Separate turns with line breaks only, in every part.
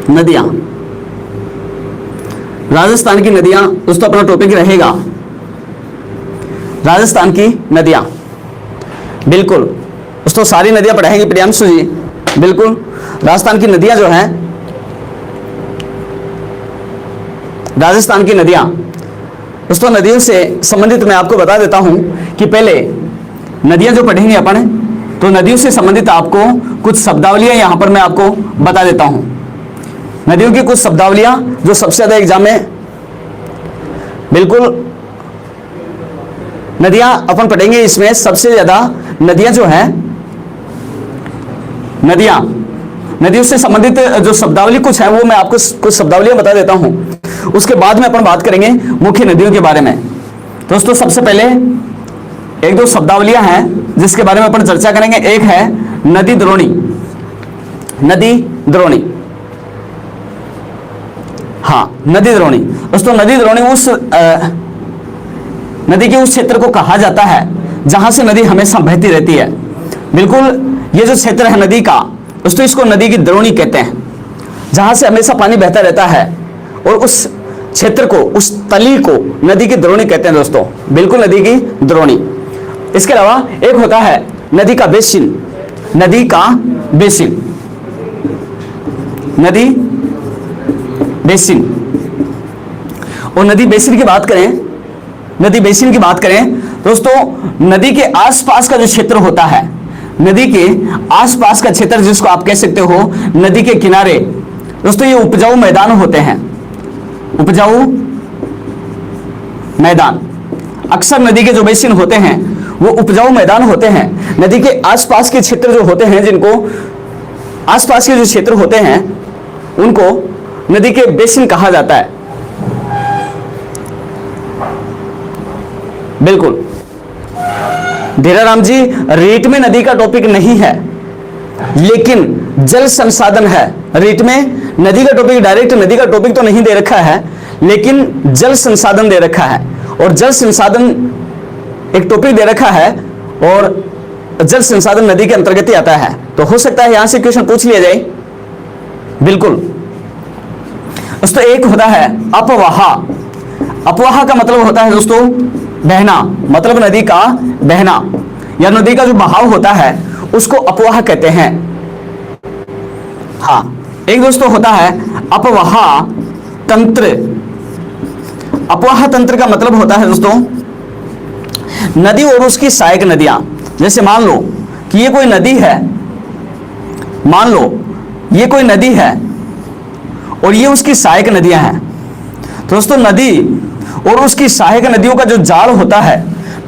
नदियां, राजस्थान की नदियां दोस्तों अपना टॉपिक रहेगा, राजस्थान की नदियां। बिल्कुल दोस्तों सारी नदियां पढ़ाएंगे प्रियांशु जी, बिल्कुल। राजस्थान की नदियां जो हैं, राजस्थान की नदियां दोस्तों, नदियों से संबंधित मैं आपको बता देता हूं कि पहले नदियां जो पढ़ेंगे अपन, तो नदियों से संबंधित आपको कुछ शब्दावलियां यहां पर मैं आपको बता देता हूं। नदियों की कुछ शब्दावलियां जो सबसे ज्यादा एग्जाम में, बिल्कुल नदियां अपन पढ़ेंगे। इसमें सबसे ज्यादा नदियां जो हैं, नदियों से संबंधित जो शब्दावली कुछ है वो मैं आपको कुछ शब्दावलियां बता देता हूं। उसके बाद में अपन बात करेंगे मुख्य नदियों के बारे में। दोस्तों सबसे पहले एक दो शब्दावलियां हैं जिसके बारे में अपन चर्चा करेंगे। एक है नदी द्रोणी, नदी द्रोणी, हाँ नदी द्रोणी। दोस्तों नदी द्रोणी उस नदी के उस क्षेत्र को कहा जाता है जहां से नदी हमेशा बहती रहती है। बिल्कुल ये जो क्षेत्र है नदी का दोस्तों, इसको नदी की द्रोणी कहते हैं, जहां से हमेशा पानी बहता रहता है, और उस क्षेत्र को, उस तली को नदी की द्रोणी कहते हैं दोस्तों, बिल्कुल नदी की द्रोणी। इसके अलावा एक होता है नदी का बेसिन, नदी का बेसिन, नदी बेसिन। और नदी बेसिन की बात करें, नदी बेसिन की बात करें दोस्तों, नदी के आसपास का जो क्षेत्र होता है, नदी के आसपास का क्षेत्र जिसको आप कह सकते हो नदी के किनारे, दोस्तों ये उपजाऊ मैदान होते हैं, उपजाऊ मैदान। अक्सर नदी के जो बेसिन होते हैं वो उपजाऊ मैदान होते हैं। नदी के आसपास के क्षेत्र जो होते हैं, जिनको आसपास के जो क्षेत्र होते हैं उनको नदी के बेसिन कहा जाता है। बिल्कुल धीराराम जी, रीट में नदी का टॉपिक नहीं है, लेकिन जल संसाधन है। रीट में नदी का टॉपिक, डायरेक्ट नदी का टॉपिक तो नहीं दे रखा है, लेकिन जल संसाधन दे रखा है। और जल संसाधन एक टॉपिक दे रखा है, और जल संसाधन नदी के अंतर्गत ही आता है। तो हो सकता है यहां से क्वेश्चन पूछ लिया जाए। बिल्कुल दोस्तों एक होता है अपवाह। अपवाह का मतलब होता है दोस्तों बहना, मतलब नदी का बहना या नदी का जो बहाव होता है उसको अपवाह कहते हैं। हाँ एक दोस्तों होता है अपवाह तंत्र। अपवाह तंत्र का मतलब होता है दोस्तों नदी और उसकी सहायक नदियां। जैसे मान लो कि ये कोई नदी है, मान लो ये कोई नदी है और ये उसकी सहायक नदियां हैं। दोस्तों नदी और उसकी सहायक नदियों का जो जाल होता है,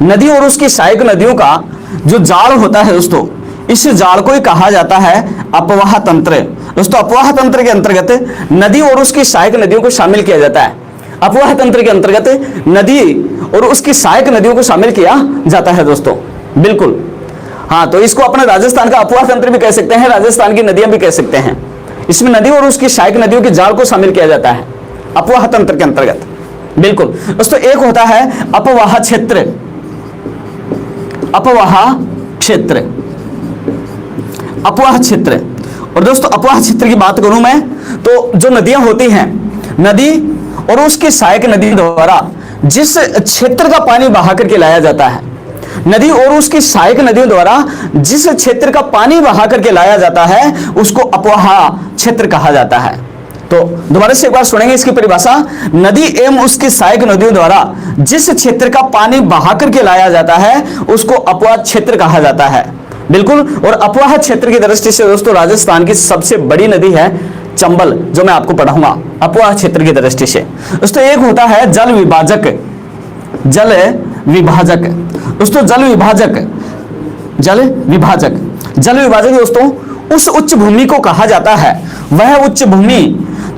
नदी और उसकी सहायक नदियों का जो जाल होता है दोस्तों, इस जाल को ही कहा जाता है अपवाह तंत्र। दोस्तों अपवाह तंत्र के अंतर्गत नदी और उसकी सहायक नदियों को शामिल किया जाता है। अपवाह तंत्र के अंतर्गत नदी और उसकी सहायक नदियों को शामिल किया जाता है दोस्तों। बिल्कुल हाँ, तो इसको अपना राजस्थान का अपवाह तंत्र भी कह सकते हैं, राजस्थान की नदियां भी कह सकते हैं। इसमें नदी और उसकी सहायक नदियों के जाल को शामिल किया जाता है अपवाह तंत्र के अंतर्गत। बिल्कुल दोस्तों एक होता है अपवाह क्षेत्र, अपवाह क्षेत्र, अपवाह क्षेत्र। और दोस्तों अपवाह क्षेत्र की बात करूं मैं तो जो नदियां होती हैं, नदी और उसकी सहायक नदी द्वारा जिस क्षेत्र का पानी बहा करके लाया जाता है, नदी और उसकी सहायक नदियों द्वारा जिस क्षेत्र का पानी बहा करके लाया जाता है उसको अपवाह क्षेत्र कहा जाता है। तो दोबारा से एक बार सुनेंगे इसकी परिभाषा। नदी एवं उसकी सहायक नदियों द्वारा जिस क्षेत्र का पानी बहा करके लाया जाता है उसको अपवाह क्षेत्र कहा जाता है। बिल्कुल। और अपवाह क्षेत्र की दृष्टि से दोस्तों राजस्थान की सबसे बड़ी नदी है चंबल, जो मैं आपको पढ़ाऊंगा अपवाह क्षेत्र की दृष्टि से। दोस्तों एक होता है जल विभाजक, जल विभाजक। दोस्तों जल विभाजक, जल विभाजक, जल विभाजक दोस्तों उस उच्च भूमि को कहा जाता है, वह उच्च भूमि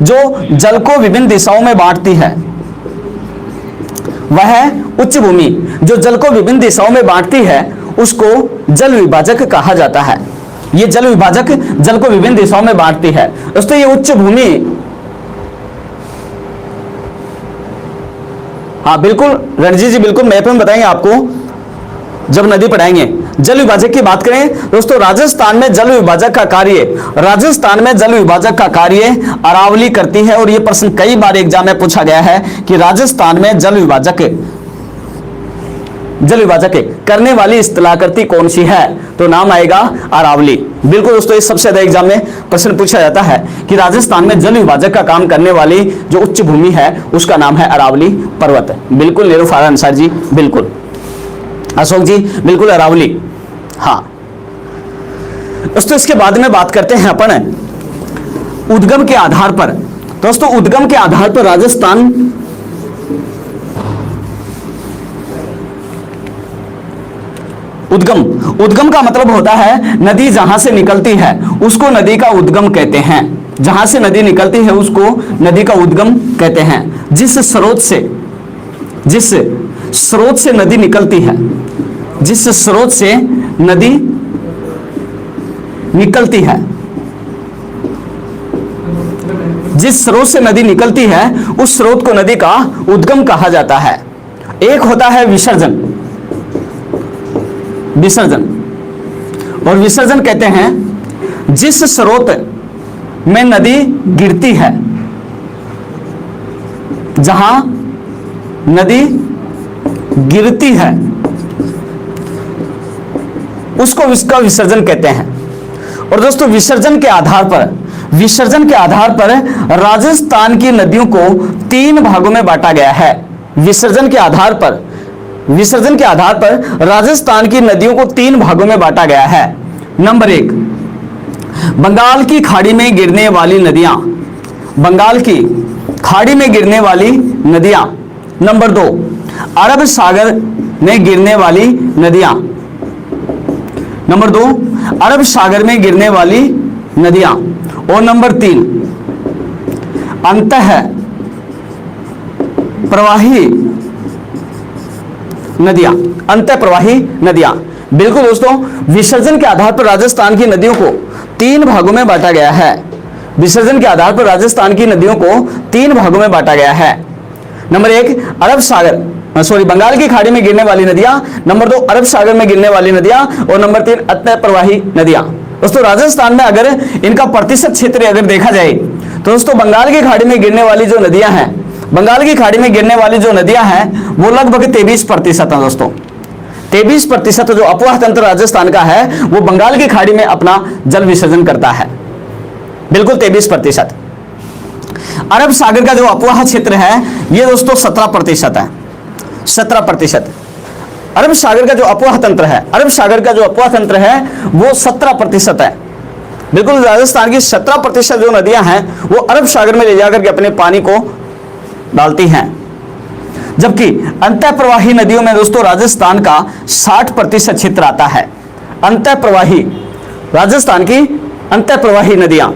जो जल को विभिन्न दिशाओं में बांटती है, वह उच्च भूमि जो जल को विभिन्न दिशाओं में बांटती है उसको जल विभाजक कहा जाता है। ये जल विभाजक जल को विभिन्न दिशाओं में बांटती है। दोस्तों ये उच्च भूमि, हाँ बिल्कुल रणजीत जी, बिल्कुल मैप में बताएंगे आपको जब नदी पढ़ाएंगे। जल विभाजक की बात करें दोस्तों, राजस्थान में जल विभाजक का कार्य अरावली करती है। और यह प्रश्न कई बार एग्जाम में पूछा गया है कि राजस्थान में जल विभाजक करने वाली स्थलाकृति कौन सी है, तो नाम आएगा अरावली। बिल्कुल दोस्तों, इस सबसे ज्यादा एग्जाम में प्रश्न पूछा जाता है कि राजस्थान में जल विभाजक का काम करने वाली जो उच्च भूमि है उसका नाम है अरावली पर्वत। बिल्कुल निरुफारा अंसार जी, बिल्कुल अशोक जी, बिल्कुल अरावली। हाँ दोस्तों, इसके बाद में बात करते हैं अपन उद्गम के आधार पर। दोस्तों उद्गम के आधार पर राजस्थान उद्गम का मतलब होता है नदी जहां से निकलती है उसको नदी का उद्गम कहते हैं। जहां से नदी निकलती है उसको नदी का उद्गम कहते हैं। जिस स्रोत से नदी निकलती है, जिस स्रोत से नदी निकलती है, जिस स्रोत से नदी निकलती है उस स्रोत को नदी का उद्गम कहा जाता है। एक होता है विसर्जन, और विसर्जन कहते हैं जिस स्रोत में नदी गिरती है, जहां नदी गिरती है उसको इसका विसर्जन कहते हैं। और दोस्तों विसर्जन के आधार पर राजस्थान की नदियों को 3 भागों में बांटा गया है। विसर्जन के आधार पर राजस्थान की नदियों को 3 भागों में बांटा गया है। नंबर 1, बंगाल की खाड़ी में गिरने वाली नदियां, नंबर 2, अरब सागर में गिरने वाली नदियां, और नंबर 3, अंतः प्रवाही नदियां। बिल्कुल दोस्तों, विसर्जन के आधार पर राजस्थान की नदियों को 3 भागों में बांटा गया है। नंबर 1 बंगाल की खाड़ी में गिरने वाली नदियां, नंबर 2 अरब सागर में गिरने वाली नदियां, और नंबर 3 अंतः प्रवाही नदियां। दोस्तों राजस्थान में अगर इनका प्रतिशत क्षेत्र अगर देखा जाए तो दोस्तों बंगाल की खाड़ी में गिरने वाली जो नदियां हैं वो लगभग 23% है। दोस्तों 23% जो अपवाह तंत्र राजस्थान का है वो बंगाल की खाड़ी में अपना जल विसर्जन करता है। बिल्कुल 23%। अरब सागर का जो अपवाह क्षेत्र है ये दोस्तों 17% है। 17%। अरब सागर का जो अपवाह तंत्र है वो 17% है। बिल्कुल राजस्थान की 17% जो नदियां हैं वो अरब सागर में ले जाकर के अपने पानी को डालती हैं, जबकि अंतः प्रवाही नदियों में दोस्तों राजस्थान का 60% क्षेत्र आता है। राजस्थान की अंतः प्रवाही नदियां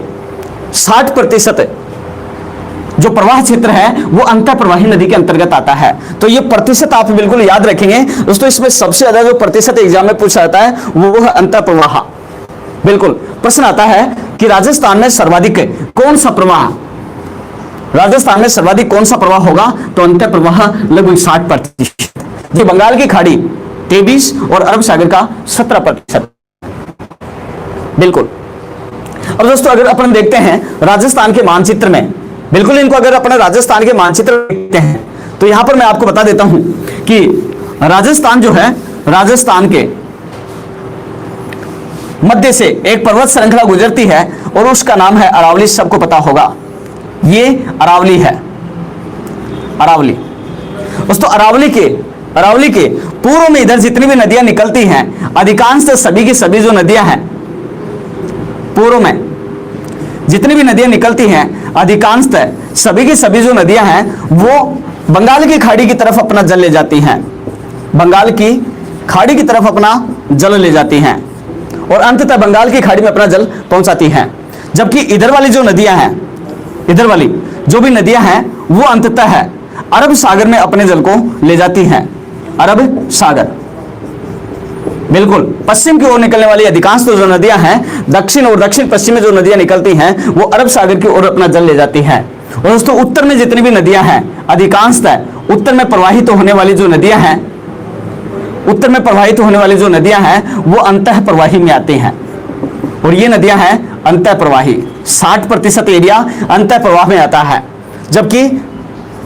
60% जो प्रवाह क्षेत्र है वो अंतः प्रवाही नदी के अंतर्गत आता है। तो ये प्रतिशत आप बिल्कुल याद रखेंगे दोस्तों। इसमें सबसे ज्यादा जो प्रतिशत एग्जाम में पूछा जाता है वो है अंतः प्रवाह। बिल्कुल प्रश्न आता है कि राजस्थान में सर्वाधिक कौन सा प्रवाह होगा, तो अंतः प्रवाह लगभग 60%। जो बंगाल की खाड़ी 23 और अरब सागर का 17%। बिल्कुल। अब दोस्तों अगर अपन देखते हैं राजस्थान के मानचित्र में, बिल्कुल इनको अगर अपने राजस्थान के मानचित्र देखते हैं तो यहां पर मैं आपको बता देता हूं कि राजस्थान जो है, राजस्थान के मध्य से एक पर्वत श्रृंखला गुजरती है और उसका नाम है अरावली। सबको पता होगा ये अरावली है। दोस्तों अरावली के पूर्व में इधर जितनी भी नदियां निकलती हैं, अधिकांश सभी की सभी जो नदियां हैं पूर्व में जितनी भी नदियां निकलती हैं, अधिकांशतः सभी की सभी जो नदियां हैं वो बंगाल की खाड़ी की तरफ अपना जल ले जाती हैं। बंगाल की खाड़ी की तरफ अपना जल ले जाती हैं और अंततः बंगाल की खाड़ी में अपना जल पहुंचाती हैं। जबकि इधर वाली जो नदियां हैं, इधर वाली जो भी नदियां हैं वो अंततः है अरब सागर में अपने जल को ले जाती हैं। अरब सागर। बिल्कुल पश्चिम की ओर निकलने वाली अधिकांश जो नदियां हैं, दक्षिण और दक्षिण पश्चिम में जो नदियां निकलती हैं वो अरब सागर की ओर अपना जल ले जाती हैं। और दोस्तों उत्तर में जितनी भी नदियां हैं, अधिकांशतः उत्तर में प्रवाहित होने वाली जो नदियां हैं उत्तर में प्रवाहित होने वाली जो नदियां हैं वो अंतः प्रवाही में आती हैं, और ये नदियां हैं अंतः प्रवाही। 60% एरिया अंतः प्रवाह में आता है, जबकि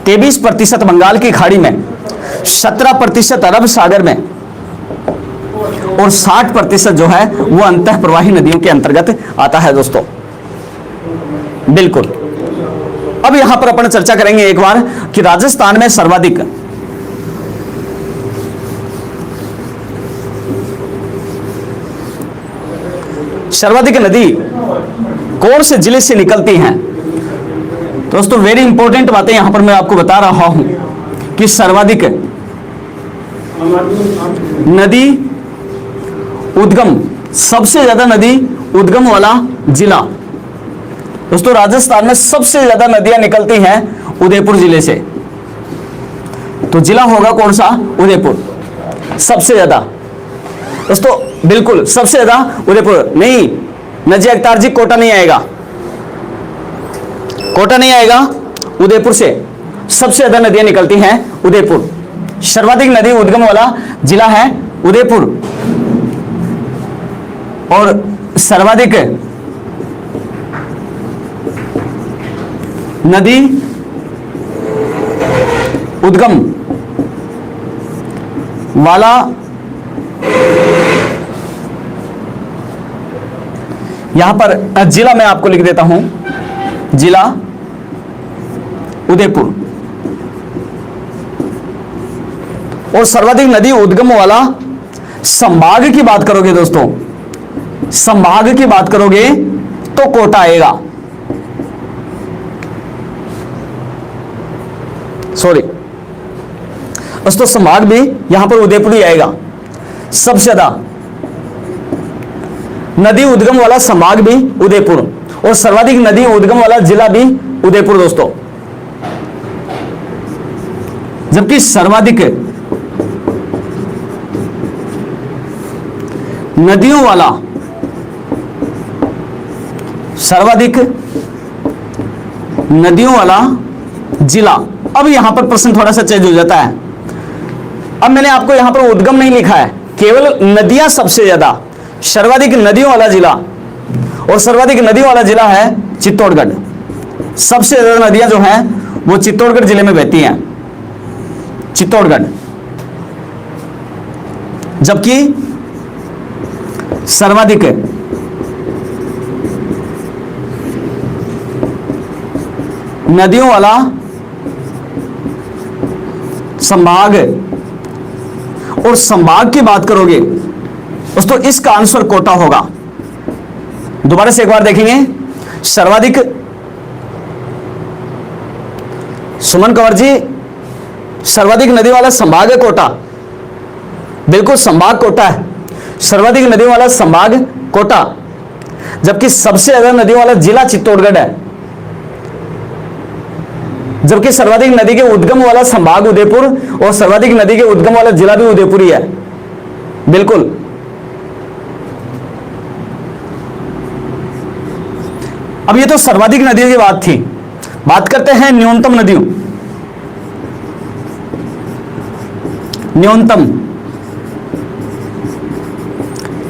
23% बंगाल की खाड़ी में, 17% अरब सागर में और 60% जो है वो अंतः प्रवाही नदियों के अंतर्गत आता है दोस्तों। बिल्कुल। अब यहां पर अपन चर्चा करेंगे एक बार कि राजस्थान में सर्वाधिक नदी कौन से जिले से निकलती हैं। दोस्तों वेरी इंपॉर्टेंट बातें यहां पर मैं आपको बता रहा हूं कि सर्वाधिक नदी उद्गम, सबसे ज्यादा नदी उद्गम वाला जिला दोस्तों, राजस्थान में सबसे ज्यादा नदियां निकलती हैं उदयपुर जिले से। तो जिला होगा कौन सा? उदयपुर। सबसे ज्यादा दोस्तों, बिल्कुल सबसे ज्यादा उदयपुर। नहीं नजी अवतार जी, कोटा नहीं आएगा, कोटा नहीं आएगा। उदयपुर से सबसे ज्यादा नदियां निकलती हैं उदयपुर। सर्वाधिक नदी उद्गम वाला जिला है उदयपुर, और सर्वाधिक नदी उद्गम वाला यहां पर जिला मैं आपको लिख देता हूं, जिला उदयपुर। और सर्वाधिक नदी उद्गम वाला संभाग की बात करोगे दोस्तों, संभाग की बात करोगे तो कोटा आएगा, सॉरी दोस्तों, संभाग भी यहां पर उदयपुर ही आएगा। सबसे ज्यादा नदी उद्गम वाला संभाग भी उदयपुर, और सर्वाधिक नदी उद्गम वाला जिला भी उदयपुर दोस्तों। जबकि सर्वाधिक नदियों वाला, सर्वाधिक नदियों वाला जिला। अब यहां पर प्रश्न थोड़ा सा चेंज हो जाता है। अब मैंने आपको यहां पर उद्गम नहीं लिखा है, केवल नदियां सबसे ज्यादा, सर्वाधिक नदियों वाला जिला, और सर्वाधिक नदियों वाला जिला है चित्तौड़गढ़। सबसे ज्यादा नदियां जो हैं वो चित्तौड़गढ़ जिले में बहती हैं, चित्तौड़गढ़। जबकि सर्वाधिक नदियों वाला संभाग, और संभाग की बात करोगे दोस्तों इसका आंसर कोटा होगा। दोबारा से एक बार देखेंगे, सर्वाधिक, सुमन कंवर जी, सर्वाधिक नदी वाला संभाग है कोटा, बिल्कुल संभाग कोटा है, सर्वाधिक नदी वाला संभाग कोटा। जबकि सबसे ज्यादा नदी वाला जिला चित्तौड़गढ़ है, जबकि सर्वाधिक नदी के उद्गम वाला संभाग उदयपुर, और सर्वाधिक नदी के उद्गम वाला जिला भी उदयपुर ही है। बिल्कुल। अब ये तो सर्वाधिक नदियों की बात थी, बात करते हैं न्यूनतम नदियों। न्यूनतम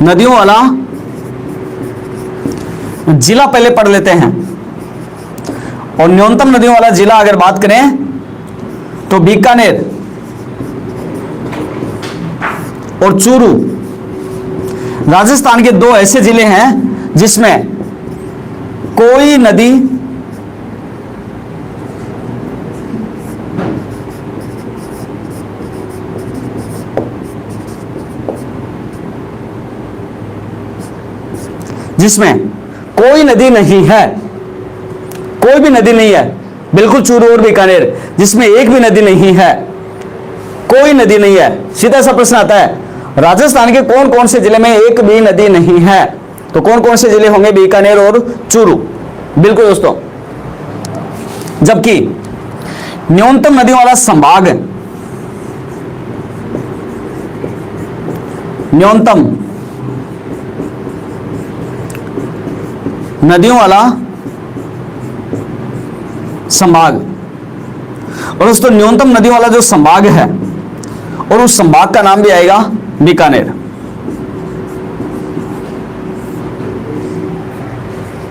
नदियों वाला जिला पहले पढ़ लेते हैं। और न्यूनतम नदियों वाला जिला अगर बात करें तो बीकानेर और चूरू, राजस्थान के दो ऐसे जिले हैं जिसमें कोई नदी नहीं है, कोई भी नदी नहीं है। बिल्कुल चूरू और बीकानेर जिसमें एक भी नदी नहीं है, कोई नदी नहीं है। सीधा सा प्रश्न आता है, राजस्थान के कौन कौन से जिले में एक भी नदी नहीं है? तो कौन कौन से जिले होंगे? बीकानेर और चूरू। बिल्कुल दोस्तों। जबकि न्यूनतम नदियों वाला संभाग, न्यूनतम नदियों वाला संभाग, और दोस्तों न्यूनतम नदियों वाला जो संभाग है और उस संभाग का नाम भी आएगा बीकानेर।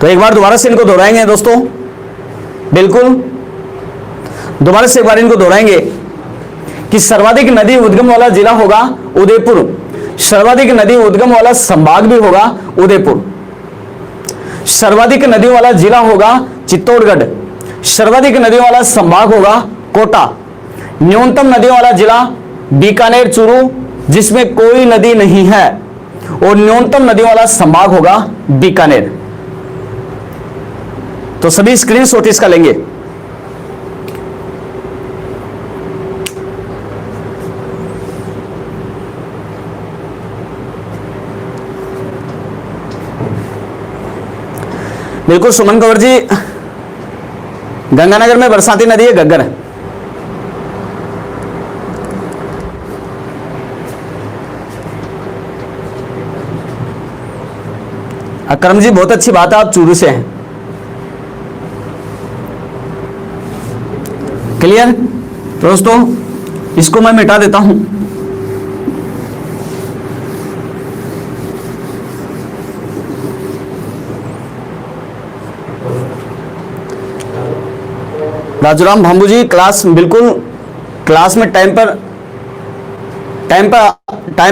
तो एक बार दोबारा से इनको दोहराएंगे दोस्तों, बिल्कुल दोबारा से एक बार इनको दोहराएंगे कि सर्वाधिक नदी उद्गम वाला जिला होगा उदयपुर, सर्वाधिक नदी उद्गम वाला संभाग भी होगा उदयपुर, सर्वाधिक नदियों वाला जिला होगा चित्तौड़गढ़, सर्वाधिक नदियों वाला संभाग होगा कोटा, न्यूनतम नदियों वाला जिला बीकानेर चूरू जिसमें कोई नदी नहीं है, और न्यूनतम नदियों वाला संभाग होगा बीकानेर। तो सभी स्क्रीनशॉट इसका लेंगे। बिल्कुल सुमन कंवर जी, गंगानगर में बरसाती नदी है घग्गर। अकरम जी बहुत अच्छी बात है, आप चूरू से हैं। क्लियर? तो दोस्तों इसको मैं मिटा देता हूं। राजूराम भांबू जी क्लास, बिल्कुल क्लास में टाइम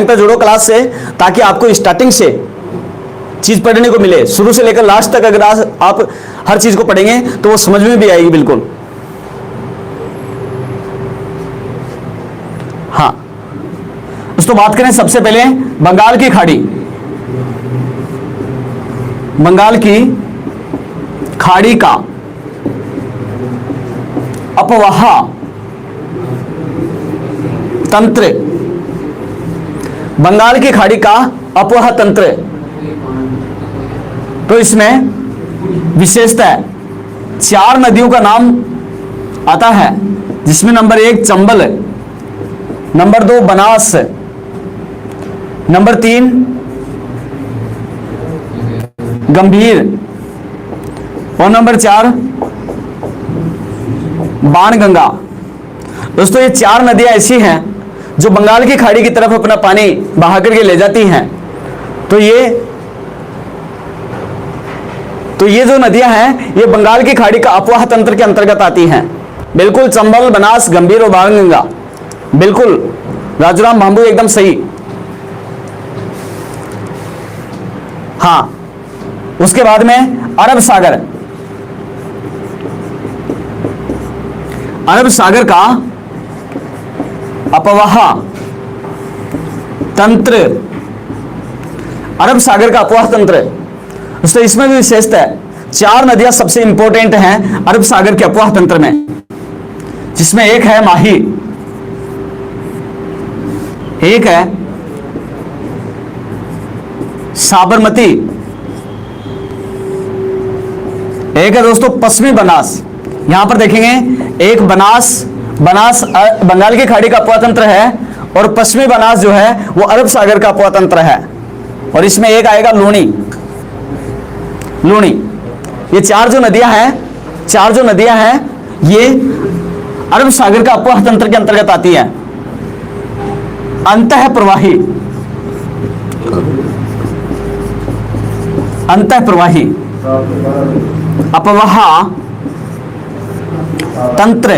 पर जुड़ो क्लास से, ताकि आपको स्टार्टिंग से चीज पढ़ने को मिले, शुरू से लेकर लास्ट तक। अगर आप हर चीज को पढ़ेंगे तो वो समझ में भी आएगी। बिल्कुल हाँ दोस्तों, बात करें सबसे पहले बंगाल की खाड़ी। बंगाल की खाड़ी का अपवाह तंत्र, बंगाल की खाड़ी का अपवाह तंत्र, तो इसमें विशेषता है, 4 नदियों का नाम आता है, जिसमें number 1 Chambal, number 2 Banas, number 3 गंभीर, और नंबर 4 बाणगंगा। दोस्तों ये 4 नदियां ऐसी हैं जो बंगाल की खाड़ी की तरफ अपना पानी बहा करके ले जाती हैं। तो ये जो नदियां हैं ये बंगाल की खाड़ी का अपवाह तंत्र के अंतर्गत आती हैं। बिल्कुल चंबल, बनास, गंभीर और बाणगंगा। बिल्कुल राजूराम भांबू एकदम सही। हाँ, उसके बाद में अरब सागर। अरब सागर का अपवाह तंत्र, अरब सागर का अपवाह तंत्र, तो इसमें भी विशेषता है। 4 नदियां सबसे इंपॉर्टेंट हैं अरब सागर के अपवाह तंत्र में, जिसमें एक है माही, एक है साबरमती, एक है दोस्तों पश्चिमी बनास। यहां पर देखेंगे एक बनास बंगाल की खाड़ी का अपवाह तंत्र है, और पश्चिमी बनास जो है वो अरब सागर का अपवाह तंत्र है, और इसमें एक आएगा लूणी। ये 4 जो नदियां हैं ये अरब सागर का अपवाह तंत्र के अंतर्गत आती है। अंतः प्रवाही अपवाह तंत्र,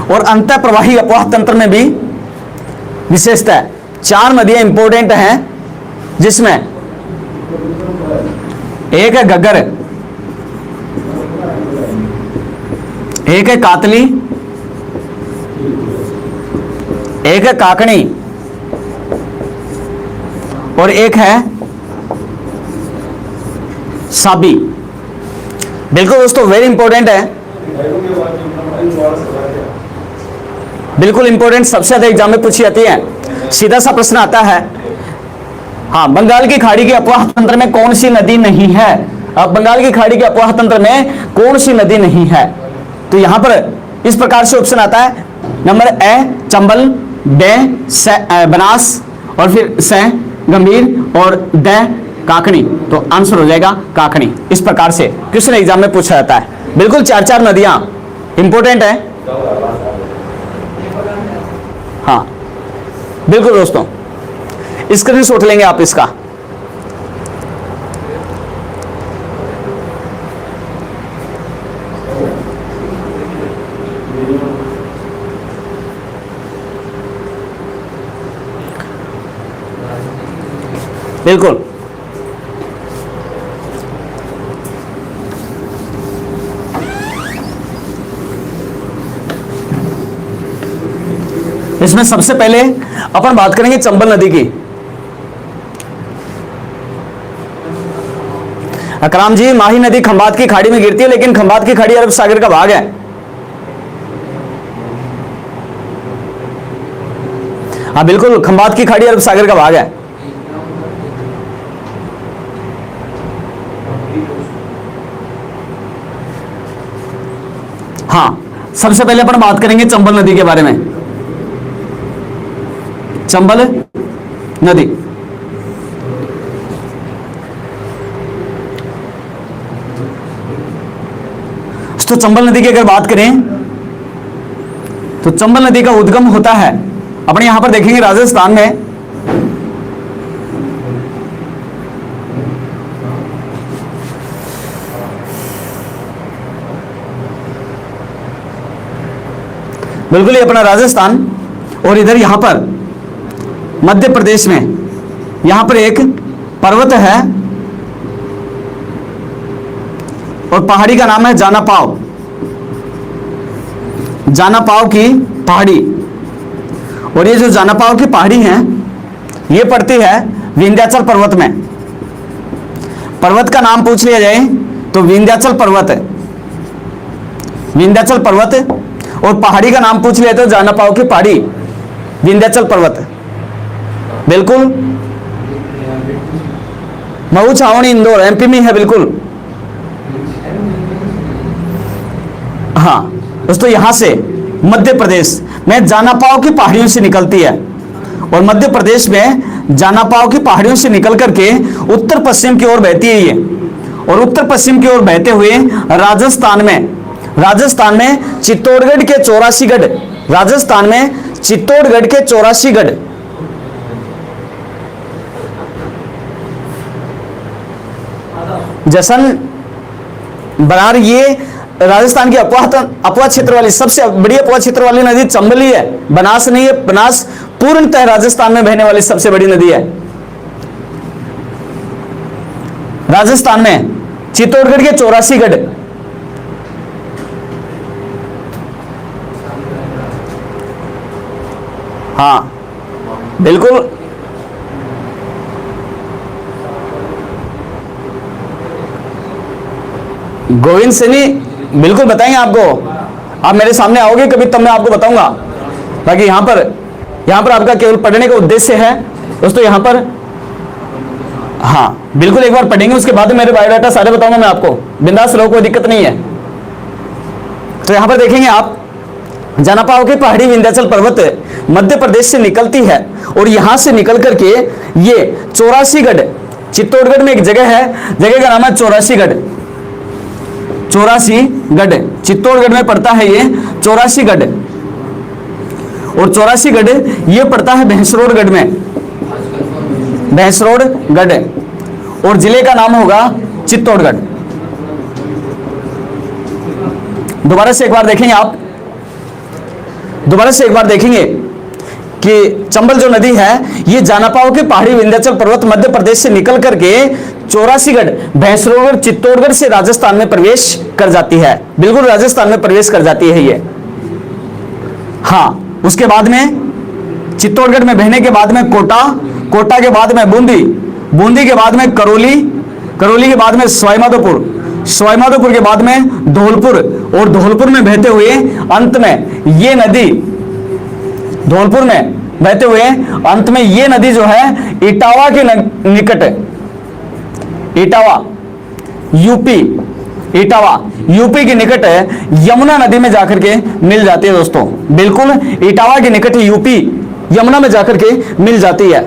और अंतः प्रवाही अपवाह तंत्र में भी विशेषता है। 4 नदियां इंपॉर्टेंट हैं, जिसमें एक है घग्गर, एक है कातली, एक है काकणी, और एक है साबी। बिल्कुल दोस्तों वेरी इंपॉर्टेंट है, बिल्कुल इंपॉर्टेंट, सबसे ज्यादा एग्जाम में पूछी जाती है। सीधा सा प्रश्न आता है, हाँ बंगाल की खाड़ी के अपवाह तंत्र में कौन सी नदी नहीं है? अब बंगाल की खाड़ी के अपवाह तंत्र में कौन सी नदी नहीं है? तो यहां पर इस प्रकार से ऑप्शन आता है, नंबर ए चंबल, बे बनास, और फिर से गंभीर, और द काकनी। तो आंसर हो जाएगा काकनी। इस प्रकार से क्वेश्चन एग्जाम में पूछा जाता है। बिल्कुल 4 नदियां इंपॉर्टेंट है। हाँ बिल्कुल दोस्तों, स्क्रीनशॉट लेंगे आप इसका। बिल्कुल, इसमें सबसे पहले अपन बात करेंगे चंबल नदी की। अकराम जी, माही नदी खंभात की खाड़ी में गिरती है, लेकिन खंभात की खाड़ी अरब सागर का भाग है। हाँ बिल्कुल, खंभात की खाड़ी अरब सागर का भाग है। हाँ, सबसे पहले अपन बात करेंगे चंबल नदी के बारे में। चंबल नदी, तो चंबल नदी की अगर बात करें तो चंबल नदी का उद्गम होता है अपने यहां पर देखेंगे राजस्थान में। बिल्कुल, ये अपना राजस्थान, और इधर यहां पर मध्य प्रदेश में यहां पर एक पर्वत है और पहाड़ी का नाम है जानापाव। जानापाव की पहाड़ी, और ये जो जानापाव की पहाड़ी है ये पड़ती है विंध्याचल पर्वत में। पर्वत का नाम पूछ लिया जाए तो विंध्याचल पर्वत है, विंध्याचल पर्वत, और पहाड़ी का नाम पूछ लिया तो जानापाव की पहाड़ी, विंध्याचल पर्वत। बिल्कुल, महू छावनी इंदौर एमपी में है। बिल्कुल, हाँ दोस्तों, यहां से मध्य प्रदेश में जानापाव की पहाड़ियों से निकलती है, और मध्य प्रदेश में जानापाव की पहाड़ियों से निकल करके उत्तर पश्चिम की ओर बहती है ये, और उत्तर पश्चिम की ओर बहते हुए राजस्थान में चित्तौड़गढ़ के 84 गढ़, राजस्थान में चित्तौड़गढ़ के 84 गढ़, जैसन बरार, ये राजस्थान की अपवा क्षेत्र वाली, सबसे बड़ी अपवा क्षेत्र वाली नदी चंबल ही है, बनास नहीं है। बनास पूर्णतः राजस्थान में बहने वाली सबसे बड़ी नदी है। राजस्थान में चित्तौड़गढ़ के 84 गढ़, हाँ बिल्कुल, गोविंद सैनी बिल्कुल बताएंगे आपको। आप मेरे सामने आओगे कभी तब मैं आपको बताऊंगा। बाकी यहां पर आपका केवल पढ़ने का उद्देश्य है दोस्तों। यहां पर हाँ बिल्कुल, एक बार पढ़ेंगे, उसके बाद मेरे बायोडाटा सारे बताऊंगा मैं आपको, बिंदास रहो, कोई दिक्कत नहीं है। तो यहां पर देखेंगे आप, जानापाव की पहाड़ी विंध्याचल पर्वत मध्य प्रदेश से निकलती है, और यहां से निकल करके ये 84 गढ़, चित्तौड़गढ़ में एक जगह है, जगह का नाम है 84 गढ़। 84 गढ़ चित्तौड़गढ़ में पड़ता है ये 84 गढ़, और 84 गढ़ ये पड़ता है भैंसरोड में, भैंसरोड गढ़, और जिले का नाम होगा चित्तौड़गढ़। दोबारा से एक बार देखेंगे आप, दोबारा से एक बार देखेंगे कि चंबल जो नदी है ये जानापाव की पहाड़ी विंध्याचल पर्वत मध्य प्रदेश से निकल करके 84 गढ़, भैंसरोड, चित्तौड़गढ़ से राजस्थान में प्रवेश कर जाती है। बिल्कुल, राजस्थान में प्रवेश कर जाती है ये। हाँ, उसके बाद में चित्तौड़गढ़ में बहने के बाद में कोटा, कोटा के बाद में बूंदी, बूंदी के बाद में करौली, करौली के बाद में सवाईमाधोपुर, सवाईमाधोपुर के बाद में धौलपुर, और धौलपुर में बहते हुए अंत में ये नदी, धौलपुर में बहते हुए अंत में ये नदी जो है इटावा के निकट, इटावा यूपी, इटावा यूपी के निकट यमुना नदी में जाकर के मिल जाती है दोस्तों। बिल्कुल, इटावा के निकट यूपी यमुना में जाकर के मिल जाती है।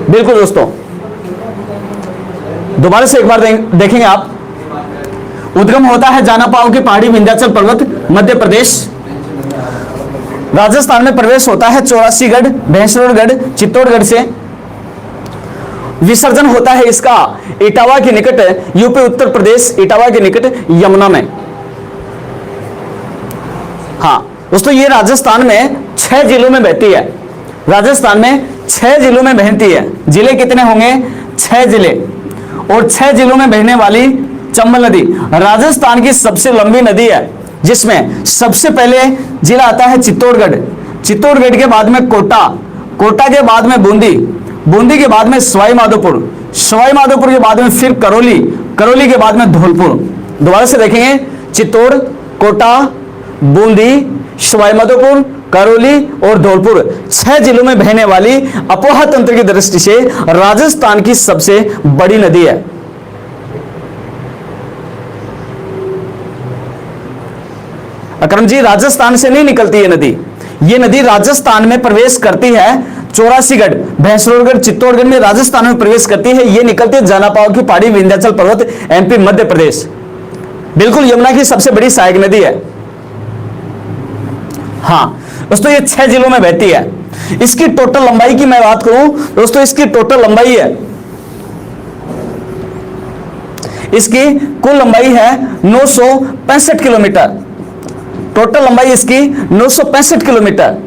बिल्कुल दोस्तों, दोबारा से एक बार देखेंगे आप, उद्गम होता है जानापाव की पहाड़ी विंध्याचल पर्वत मध्य प्रदेश, राजस्थान में प्रवेश होता है 84 गढ़, भैंसरोड गढ़, चित्तौड़गढ़ से, विसर्जन होता है इसका इटावा के निकट, यूपी उत्तर प्रदेश, इटावा के निकट यमुना में। हाँ दोस्तों, ये राजस्थान में 6 जिलों में बहती है। राजस्थान में 6 जिलों में बहती है। जिले कितने होंगे? 6 जिले। और 6 जिलों में बहने वाली चंबल नदी राजस्थान की सबसे लंबी नदी है, जिसमें सबसे पहले जिला आता है चित्तौड़गढ़, चित्तौड़गढ़ के बाद में कोटा, कोटा के बाद में बूंदी, बूंदी के बाद में सवाई माधोपुर, सवाई माधोपुर के बाद में फिर करौली, करौली के बाद में धौलपुर। दोबारा से देखेंगे, चित्तौड़, कोटा, बूंदी, सवाई माधोपुर, करौली और धौलपुर। 6 जिलों में बहने वाली अपोहा तंत्र की दृष्टि से राजस्थान की सबसे बड़ी नदी है। अकरम जी, राजस्थान से नहीं निकलती ये नदी, ये नदी राजस्थान में प्रवेश करती है। 84गढ़, भैंसरोगढ़, चित्तौड़गढ़ में राजस्थान में प्रवेश करती है। ये निकलती है जानापाव की पहाड़ी, विंध्याचल पर्वत, एमपी, मध्य प्रदेश। बिल्कुल यमुना की सबसे बड़ी सहायक नदी है। हाँ दोस्तों, ये 6 जिलों में बहती है। इसकी टोटल लंबाई की मैं बात करूं दोस्तों, इसकी टोटल लंबाई है, इसकी कुल लंबाई है 965 किलोमीटर। टोटल लंबाई इसकी 965 किलोमीटर।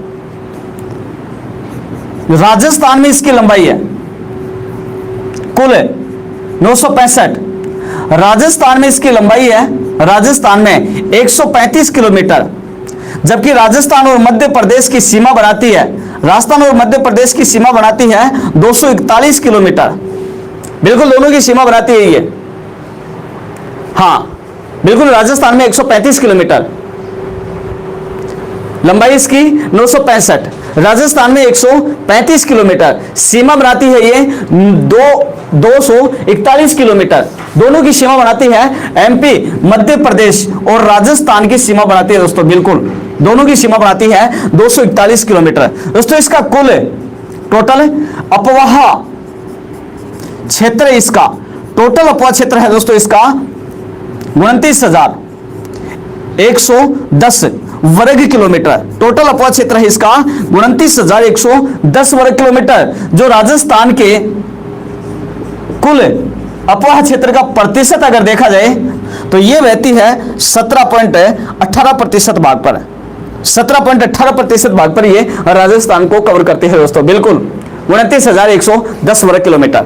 राजस्थान में इसकी लंबाई है कुल 965, राजस्थान में इसकी लंबाई है, राजस्थान में 135 किलोमीटर। जबकि राजस्थान और मध्य प्रदेश की सीमा बनाती है, राजस्थान और मध्य प्रदेश की सीमा बनाती है 241 किलोमीटर। बिल्कुल दोनों की सीमा बनाती है ये। हाँ बिल्कुल, राजस्थान में 135 किलोमीटर लंबाई इसकी, 965, राजस्थान में 135 किलोमीटर सीमा बनाती है ये 241 किलोमीटर। दोनों की सीमा बनाती है एमपी, मध्य प्रदेश और राजस्थान की सीमा बनाती है दोस्तों। बिल्कुल दोनों की सीमा बनाती है 241 किलोमीटर। दोस्तों इसका कुल टोटल अपवाह क्षेत्र, इसका टोटल अपवाह क्षेत्र है दोस्तों इसका 29,110 वर्ग किलोमीटर। टोटल अपवाह क्षेत्र है इसका 29,110 वर्ग किलोमीटर, जो राजस्थान के कुल अपवाह क्षेत्र का प्रतिशत अगर देखा जाए तो यह बहती है 17.18% भाग पर, 17.18% भाग पर यह राजस्थान को कवर करती है दोस्तों। बिल्कुल 29,110 वर्ग किलोमीटर।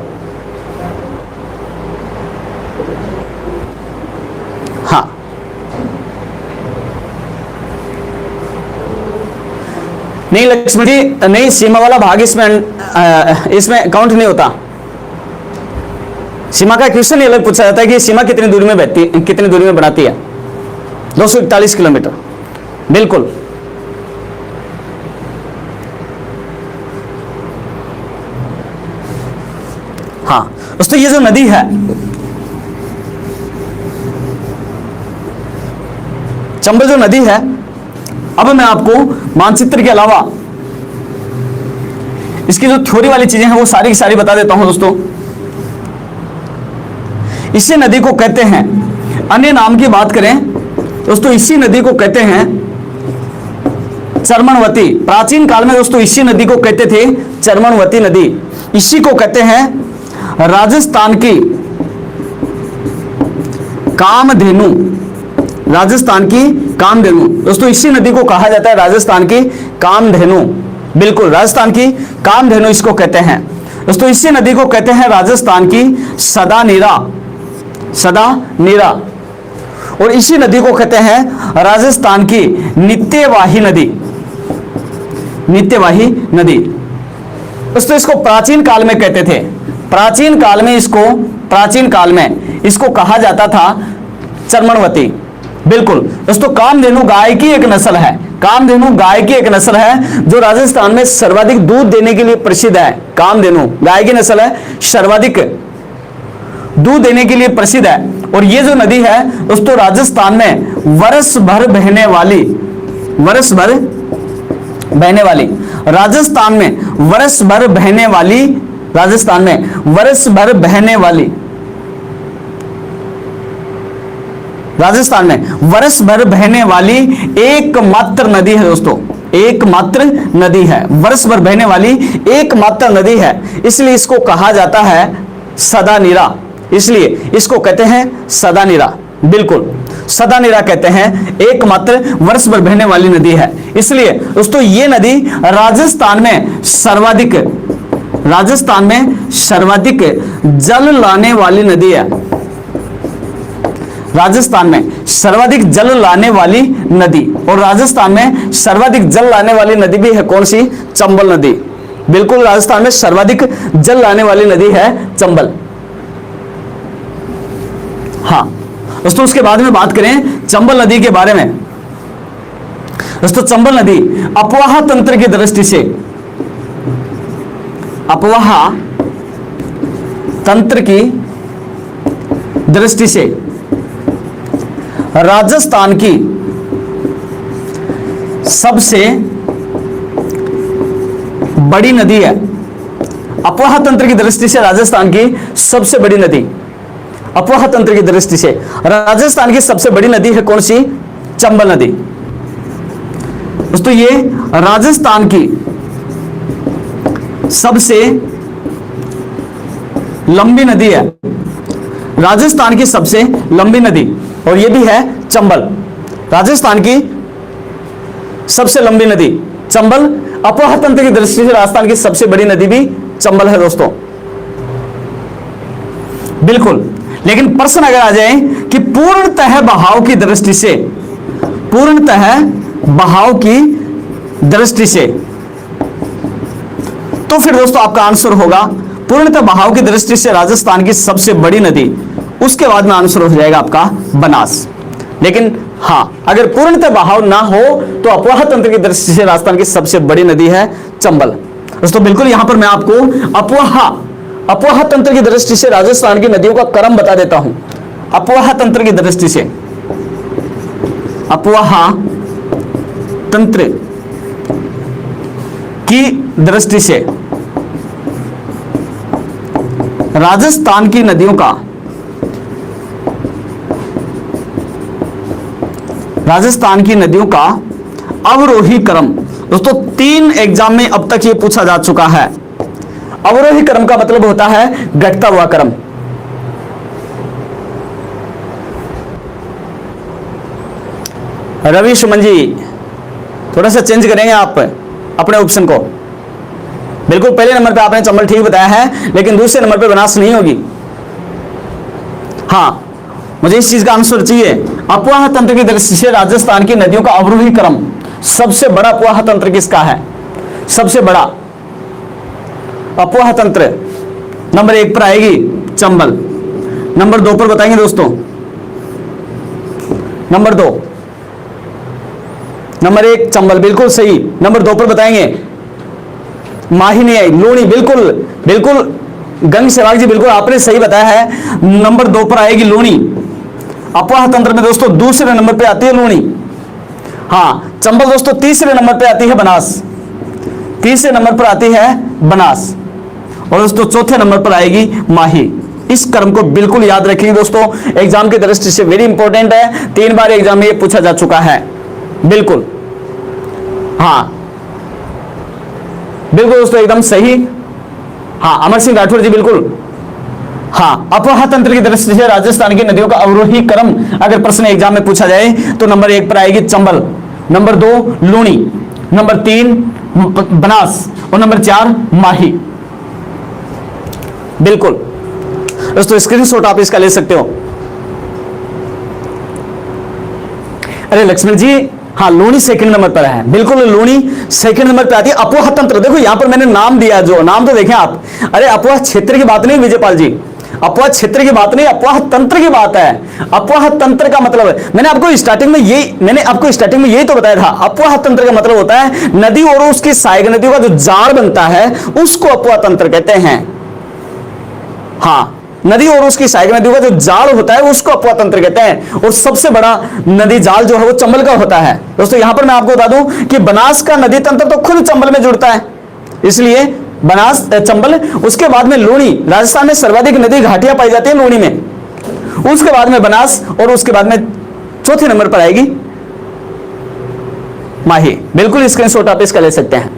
हाँ नहीं लक्ष्मण जी, नहीं, सीमा वाला भाग इसमें काउंट नहीं होता। सीमा का क्वेश्चन अलग पूछा जाता है कि सीमा कितनी दूरी में बहती, कितनी दूरी में बनाती है? 241 किलोमीटर। बिल्कुल हाँ दोस्तों, ये जो नदी है चंबल जो नदी है, अब मैं आपको मानचित्र के अलावा इसकी जो थ्योरी वाली चीजें हैं वो सारी की सारी बता देता हूं दोस्तों। इसी नदी को कहते हैं, अन्य नाम की बात करें दोस्तों, इसी नदी को कहते हैं चर्मणवती। प्राचीन काल में दोस्तों इसी नदी को कहते थे चर्मणवती नदी। इसी को कहते हैं राजस्थान की कामधेनु, राजस्थान की कामधेनु। दोस्तों इसी नदी को कहा जाता है राजस्थान की कामधेनु। बिल्कुल राजस्थान की कामधेनु इसको कहते हैं दोस्तों। इसी नदी को कहते हैं राजस्थान की सदा नीरा, सदा नीरा। और इसी नदी को कहते हैं राजस्थान की नित्यवाही नदी, नित्यवाही नदी। दोस्तों इसको प्राचीन काल में कहते थे, प्राचीन काल में इसको, प्राचीन काल में इसको कहा जाता था चर्मणवती। बिल्कुल दोस्तों, कामधेनु गाय की एक नस्ल है, कामधेनु गाय की एक नस्ल है जो राजस्थान में सर्वाधिक दूध देने के लिए प्रसिद्ध है। कामधेनु गाय की नस्ल है, सर्वाधिक दूध देने के लिए प्रसिद्ध है। और ये जो नदी है दोस्तों राजस्थान में वर्ष भर बहने वाली, वर्ष भर बहने वाली, राजस्थान में वर्ष भर बहने वाली, राजस्थान में वर्ष भर बहने वाली, राजस्थान में वर्ष भर बहने वाली एकमात्र नदी है दोस्तों। एकमात्र नदी है, वर्ष भर बहने वाली एकमात्र नदी है, इसलिए इसको कहा जाता है सदा नीरा, इसलिए इसको कहते हैं सदा नीरा। बिल्कुल सदा नीरा कहते हैं, एकमात्र वर्ष भर बहने वाली नदी है। इसलिए दोस्तों ये नदी राजस्थान में सर्वाधिक जल लाने वाली नदी है। राजस्थान में सर्वाधिक जल लाने वाली नदी, और राजस्थान में सर्वाधिक जल लाने वाली नदी भी है कौन सी? चंबल नदी। बिल्कुल राजस्थान में सर्वाधिक जल लाने वाली नदी है चंबल। हाँ दोस्तों, उसके बाद में बात करें चंबल नदी के बारे में। दोस्तों चंबल नदी अपवाह तंत्र की दृष्टि से, अपवाह तंत्र की दृष्टि से राजस्थान की सबसे बड़ी नदी है। अपवाह तंत्र की दृष्टि से राजस्थान की सबसे बड़ी नदी, अपवाह तंत्र की दृष्टि से राजस्थान की सबसे बड़ी नदी है कौन सी? चंबल नदी। दोस्तों ये राजस्थान की सबसे लंबी नदी है, राजस्थान की सबसे लंबी नदी, और यह भी है चंबल। राजस्थान की सबसे लंबी नदी चंबल, अपवाह तंत्र की दृष्टि से राजस्थान की सबसे बड़ी नदी भी चंबल है दोस्तों। बिल्कुल, लेकिन प्रश्न अगर आ जाए कि पूर्णतः बहाव की दृष्टि से, पूर्णतः बहाव की दृष्टि से, तो फिर दोस्तों आपका आंसर होगा पूर्णतः बहाव की दृष्टि से राजस्थान की सबसे बड़ी नदी, उसके बाद में आंसर हो जाएगा आपका बनास। लेकिन हां, अगर पूर्णतः बहाव ना हो तो अपवाह तंत्र की दृष्टि से राजस्थान की सबसे बड़ी नदी है चंबल। दोस्तों बिल्कुल यहां पर मैं आपको अपवाह तंत्र की दृष्टि से राजस्थान की नदियों का क्रम बता देता हूं। अपवाह तंत्र की दृष्टि से, अपवाह तंत्र की दृष्टि से राजस्थान की नदियों का, राजस्थान की नदियों का अवरोही क्रम। दोस्तों 3 एग्जाम में अब तक ये पूछा जा चुका है। अवरोही क्रम का मतलब होता है घटता हुआ क्रम। रवि सुमन जी थोड़ा सा चेंज करेंगे आप अपने ऑप्शन को। बिल्कुल पहले नंबर पे आपने चंबल ठीक बताया है, लेकिन दूसरे नंबर पे बनास नहीं होगी। हाँ, मुझे इस चीज का आंसर चाहिए। अपवाह तंत्र की दृष्टि से राजस्थान की नदियों का अवरोही क्रम, सबसे बड़ा अपवाह तंत्र किसका है? सबसे बड़ा अपवाह तंत्र नंबर 1 पर आएगी चंबल। नंबर 2 पर बताएंगे दोस्तों, नंबर 2, नंबर 1 चंबल बिल्कुल सही। नंबर 2 पर बताएंगे माही नहीं आई, लूणी। बिल्कुल बिल्कुल गंग सहवाग जी बिल्कुल आपने सही बताया है। नंबर 2 पर आएगी लूणी। अपवाह तंत्र में दोस्तों दूसरे नंबर पे आती है लूणी। हाँ, चंबल दोस्तों तीसरे नंबर पे आती है बनास, तीसरे नंबर पर आती है बनास, और दोस्तों चौथे नंबर पर आएगी माही। इस क्रम को बिल्कुल याद रखिए दोस्तों, एग्जाम की दृष्टि से वेरी इंपॉर्टेंट है। 3 बार एग्जाम में ये पूछा जा चुका है। बिल्कुल हाँ, बिल्कुल दोस्तों एकदम सही। हाँ, अमर सिंह राठौर जी बिल्कुल। हाँ, अपवाह तंत्र की दृष्टि से राजस्थान की नदियों का अवरोही क्रम अगर प्रश्न एग्जाम में पूछा जाए तो नंबर 1 पर आएगी चंबल, नंबर 2 लूणी, नंबर 3 बनास, और नंबर 4 माही। बिल्कुल दोस्तों स्क्रीनशॉट आप इसका ले सकते हो। अरे लक्ष्मण जी, हाँ लूणी सेकंड नंबर पर है। बिल्कुल लूणी सेकंड नंबर पर आती है। अपवाह तंत्र देखो यहां पर मैंने नाम दिया, जो नाम तो देखें आप। अरे अपवाह क्षेत्र की बात नहीं विजयपाल जी, अपवाह क्षेत्र की बात नहीं, अपवाह तंत्र की बात है। अपवाह तंत्र का मतलब है, मैंने आपको स्टार्टिंग में यही तो बताया था। अपवाह तंत्र का मतलब होता है नदी और उसकी सहायक नदियों का जो जाड़ बनता है उसको अपवाह तंत्र कहते हैं। हाँ, नदी और उसकी सहायक नदियों का जो जाल होता है उसको अपवाह तंत्र कहते हैं, और सबसे बड़ा नदी जाल जो है वो चंबल का होता है। दोस्तों यहां पर मैं आपको बता दूं कि बनास का नदी तंत्र तो खुद चंबल में जुड़ता है, इसलिए बनास चंबल, उसके बाद में लूणी। राजस्थान में सर्वाधिक नदी घाटियां पाई जाती है लूणी में, उसके बाद में बनास, और उसके बाद में चौथे नंबर पर आएगी माही, बिल्कुल स्क्रीनशॉट आप इसका ले सकते हैं।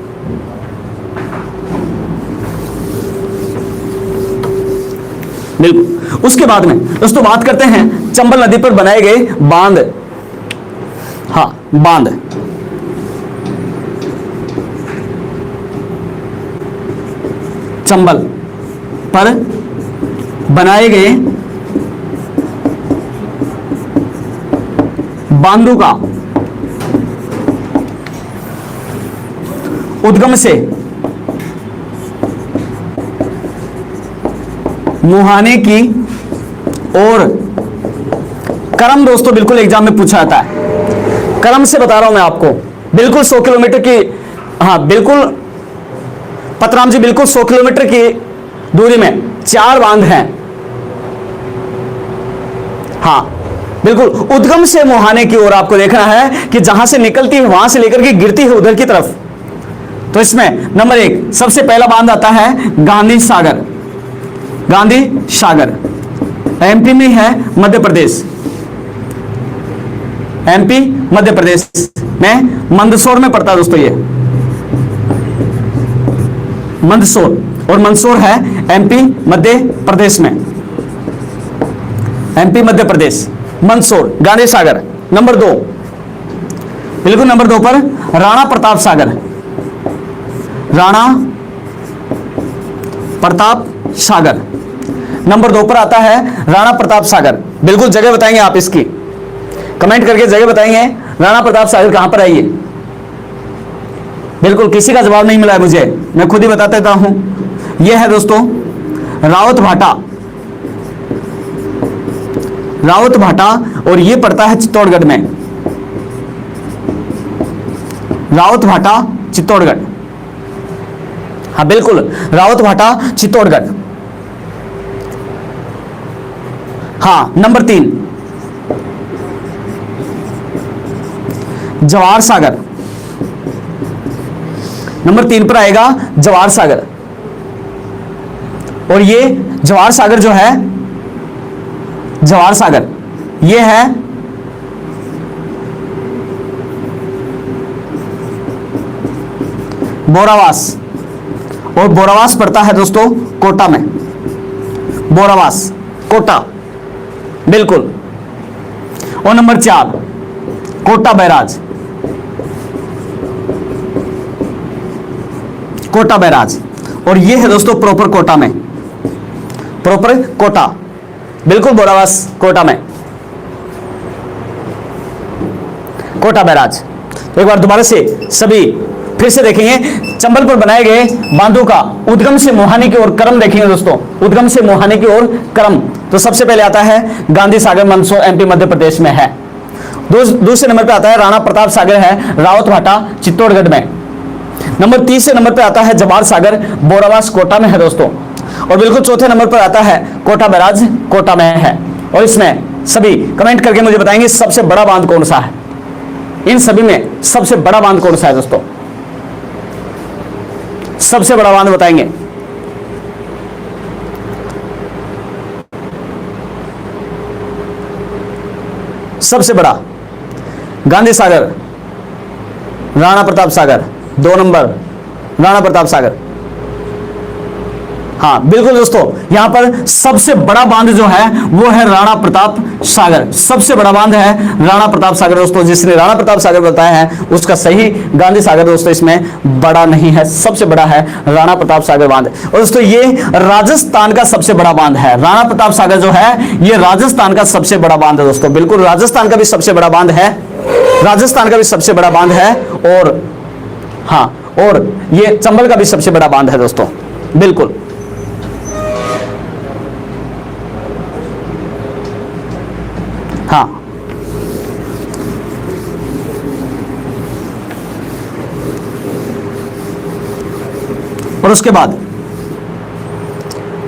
बिल्कुल। उसके बाद में दोस्तों बात करते हैं चंबल नदी पर बनाए गए बांध। हाँ, बांध। चंबल पर बनाए गए बांधों का उद्गम से मुहाने की और करम। दोस्तों बिल्कुल एग्जाम में पूछा जाता है, करम से बता रहा हूं मैं आपको, बिल्कुल 100 किलोमीटर की, हाँ बिल्कुल पतराम जी, बिल्कुल 100 किलोमीटर की दूरी में 4 बांध हैं। हाँ बिल्कुल, उद्गम से मुहाने की ओर आपको देखना है कि जहां से निकलती है वहां से लेकर के गिरती है उधर की तरफ। तो इसमें नंबर 1 सबसे पहला बांध आता है गांधी सागर। गांधी सागर एमपी में है, मध्य प्रदेश, एमपी मध्य प्रदेश में मंदसौर में पड़ता है दोस्तों ये मंदसौर, और मंदसौर है एमपी मध्य प्रदेश में, एमपी मध्य प्रदेश मंदसौर गांधी सागर। नंबर 2, बिल्कुल नंबर 2 पर राणा प्रताप सागर। राणा प्रताप सागर नंबर 2 पर आता है राणा प्रताप सागर। बिल्कुल जगह बताएंगे आप इसकी, कमेंट करके जगह बताएंगे राणा प्रताप सागर कहां पर है ये। बिल्कुल किसी का जवाब नहीं मिला है मुझे, मैं खुद ही बता देता हूं। यह है दोस्तों रावत भाटा, रावत भाटा, और ये पड़ता है चित्तौड़गढ़ में, रावत भाटा चित्तौड़गढ़। हाँ बिल्कुल, रावत भाटा चित्तौड़गढ़। हाँ नंबर 3 जवाहर सागर। नंबर 3 पर आएगा जवाहर सागर, और ये जवाहर सागर जो है, जवाहर सागर ये है बोरावास, और बोरावास पड़ता है दोस्तों कोटा में, बोरावास कोटा बिल्कुल। और number 4 Kota barrage, Kota barrage, और ये है दोस्तों प्रॉपर कोटा में, प्रॉपर कोटा बिल्कुल बोरावास कोटा में, कोटा बैराज। तो एक बार दोबारा से सभी फिर से देखेंगे, चंबल पर बनाए गए बांधों का उद्गम से मुहाने की ओर क्रम देखेंगे दोस्तों, उद्गम से मुहाने की ओर क्रम। तो सबसे पहले आता है गांधी सागर, मंदसौर एमपी मध्य प्रदेश में है। दूसरे नंबर पे आता है राणा प्रताप सागर, है रावत भाटा चित्तौड़गढ़ में। नंबर 3 नंबर पे आता है जवाहर सागर, बोरावास कोटा में है दोस्तों। और बिल्कुल चौथे नंबर पर आता है कोटा बैराज, कोटा में है। और इसमें सभी कमेंट करके मुझे बताएंगे सबसे बड़ा बांध कौन सा है, इन सभी में सबसे बड़ा बांध कौन सा है दोस्तों, सबसे बड़ा बांध बताएंगे। सबसे बड़ा गांधी सागर, राणा प्रताप सागर, 2 नंबर राणा प्रताप सागर। हाँ बिल्कुल दोस्तों, यहां पर सबसे बड़ा बांध जो है वो है राणा प्रताप सागर, सबसे बड़ा बांध है राणा प्रताप सागर दोस्तों। जिसने राणा प्रताप सागर बताया है उसका सही गांधी सागर दोस्तों इसमें बड़ा नहीं है, सबसे बड़ा है राणा प्रताप सागर बांध। और दोस्तों ये राजस्थान का सबसे बड़ा बांध है, राणा प्रताप सागर जो है ये राजस्थान का सबसे बड़ा बांध है दोस्तों। बिल्कुल राजस्थान का भी सबसे बड़ा बांध है, राजस्थान का भी सबसे बड़ा बांध है। और हाँ, और ये चंबल का भी सबसे बड़ा बांध है दोस्तों, बिल्कुल। हाँ और उसके बाद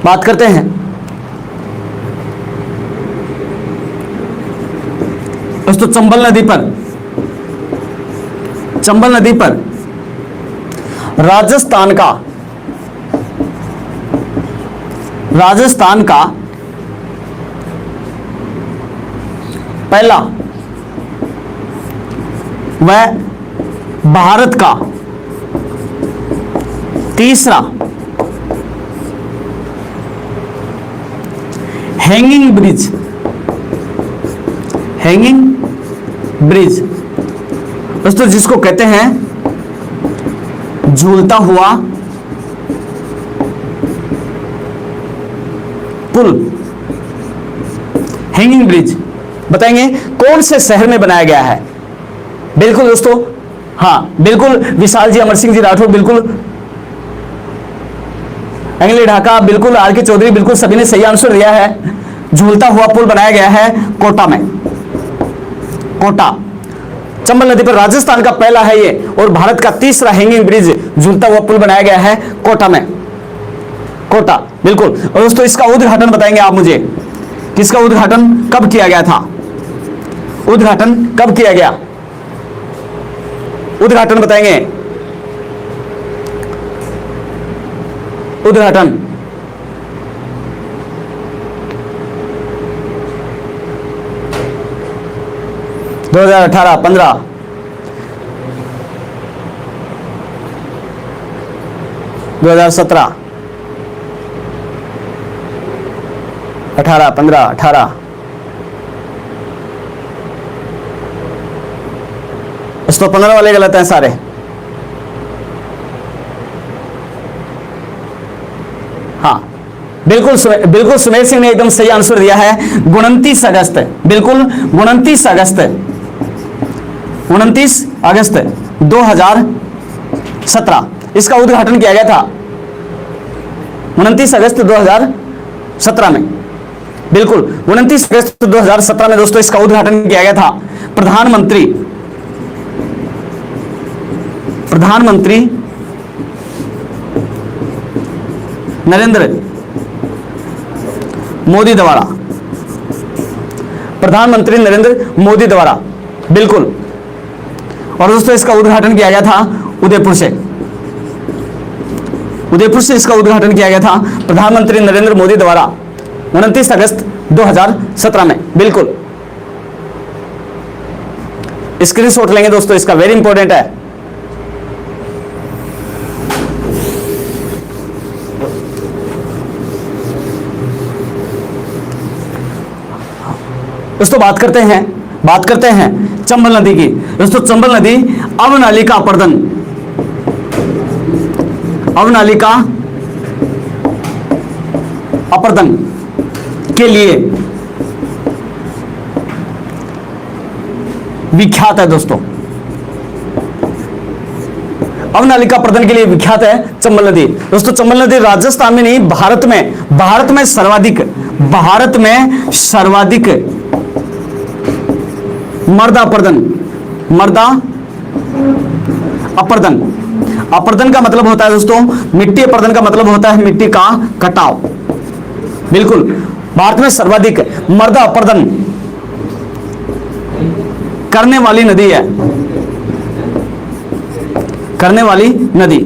बात करते हैं दोस्तों चंबल नदी पर, चंबल नदी पर राजस्थान का, राजस्थान का पहला व भारत का तीसरा हैंगिंग ब्रिज, हैंगिंग ब्रिज दोस्तों जिसको कहते हैं झूलता हुआ पुल, हैंगिंग ब्रिज, बताएंगे कौन से शहर में बनाया गया है? बिल्कुल दोस्तों, हाँ बिल्कुल, विशाल जी, अमर सिंह जी राठौर बिल्कुल, अंगली ढाका बिल्कुल, आर के चौधरी बिल्कुल, सभी ने सही आंसर दिया है। झूलता हुआ पुल बनाया गया है कोटा में, कोटा, चंबल नदी पर, राजस्थान का पहला है ये, और भारत का तीसरा हैंगिंग ब्रिज झूलता हुआ पुल बनाया गया है कोटा में, कोटा बिल्कुल। और दोस्तों इसका उद्घाटन बताएंगे आप मुझे, किसका उद्घाटन कब किया गया था? उद्घाटन कब किया गया? उद्घाटन बताएंगे, उद्घाटन 2018, 15, 2017, 18, 15, 18, इस तो 15 वाले गलत हैं सारे। हाँ बिल्कुल बिल्कुल, सुमेर सिंह ने एकदम सही आंसर दिया है, 29 अगस्त, बिल्कुल 29 अगस्त, 29 अगस्त 2017 इसका उद्घाटन किया गया था, 29 अगस्त 2017 में, बिल्कुल 29 अगस्त 2017 में दोस्तों इसका उद्घाटन किया गया था। प्रधानमंत्री नरेंद्र मोदी द्वारा, प्रधानमंत्री नरेंद्र मोदी द्वारा, बिल्कुल। और दोस्तों इसका उद्घाटन किया गया था उदयपुर से, उदयपुर से इसका उद्घाटन किया गया था प्रधानमंत्री नरेंद्र मोदी द्वारा 29 अगस्त 2017 में, बिल्कुल। स्क्रीनशॉट लेंगे दोस्तों, इसका वेरी इंपॉर्टेंट है। दोस्तों बात करते हैं चंबल नदी की। दोस्तों चंबल नदी अवनालिका अपर्दन, अवनालिका अपर्दन के लिए विख्यात है दोस्तों, अवनालिका अपर्दन के लिए विख्यात है चंबल नदी। दोस्तों चंबल नदी राजस्थान में नहीं, भारत में सर्वाधिक मर्दा अपर्दन, अपर्दन का मतलब होता है दोस्तों मिट्टी, अपर्दन का मतलब होता है मिट्टी का कटाव, बिल्कुल। भारत में सर्वाधिक मर्दा अपर्दन करने वाली नदी है, करने वाली नदी,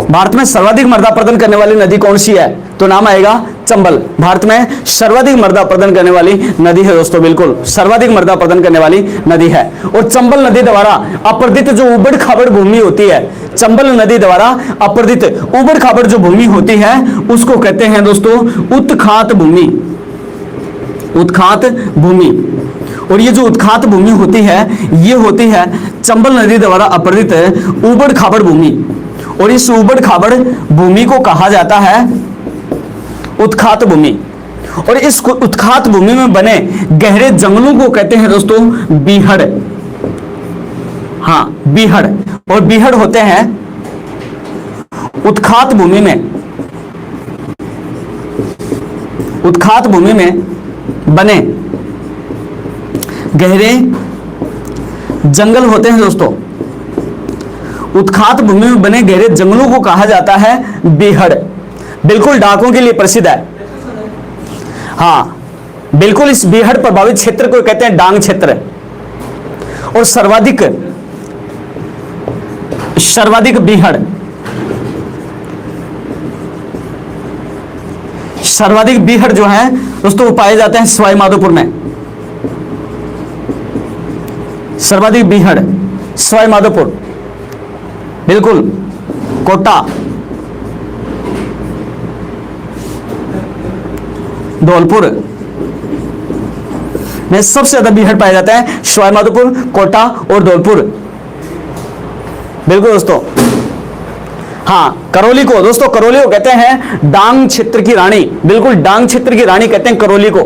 भारत में सर्वाधिक मर्दा अपर्दन करने वाली नदी कौन सी है? तो नाम आएगा चंबल। भारत में सर्वाधिक मर्दा अपर्दन करने वाली नदी है दोस्तों, बिल्कुल सर्वाधिक मर्दा अपर्दन करने वाली नदी है। और चंबल नदी द्वारा अपर्दित जो उबड़ खाबड़ भूमि होती है, चंबल नदी द्वारा अपर्दित उबड़ खाबड़ जो भूमि होती है उसको कहते हैं दोस्तों उत्खात भूमि, उत्खात भूमि। और ये जो उत्खात भूमि होती है ये होती है चंबल नदी द्वारा अपर्दित उबड़ खाबड़ भूमि, और इस उबड़ खाबड़ भूमि को कहा जाता है उत्खात भूमि। और इस उत्खात भूमि में बने गहरे जंगलों को कहते हैं दोस्तों बीहड़, हाँ बीहड़। और बीहड़ होते हैं उत्खात भूमि में, उत्खात भूमि में बने गहरे जंगल होते हैं दोस्तों, उत्खात भूमि में बने गहरे जंगलों को कहा जाता है बीहड़। बिल्कुल डाकों के लिए प्रसिद्ध है, हाँ बिल्कुल। इस बीहड़ प्रभावित क्षेत्र को कहते हैं डांग क्षेत्र। और सर्वाधिक बीहड़, सर्वाधिक बीहड़ जो है दोस्तों वो पाए जाते हैं सवाई माधोपुर में, सर्वाधिक बीहड़ सवाई माधोपुर। बिल्कुल, कोटा, धौलपुर में सबसे ज्यादा बीहड़ पाया जाता है, सवाईमाधोपुर, कोटा और धौलपुर। बिल्कुल दोस्तों। हाँ, करौली को दोस्तों, करौली को कहते हैं डांग क्षेत्र की रानी। बिल्कुल, डांग क्षेत्र की रानी कहते हैं करौली को,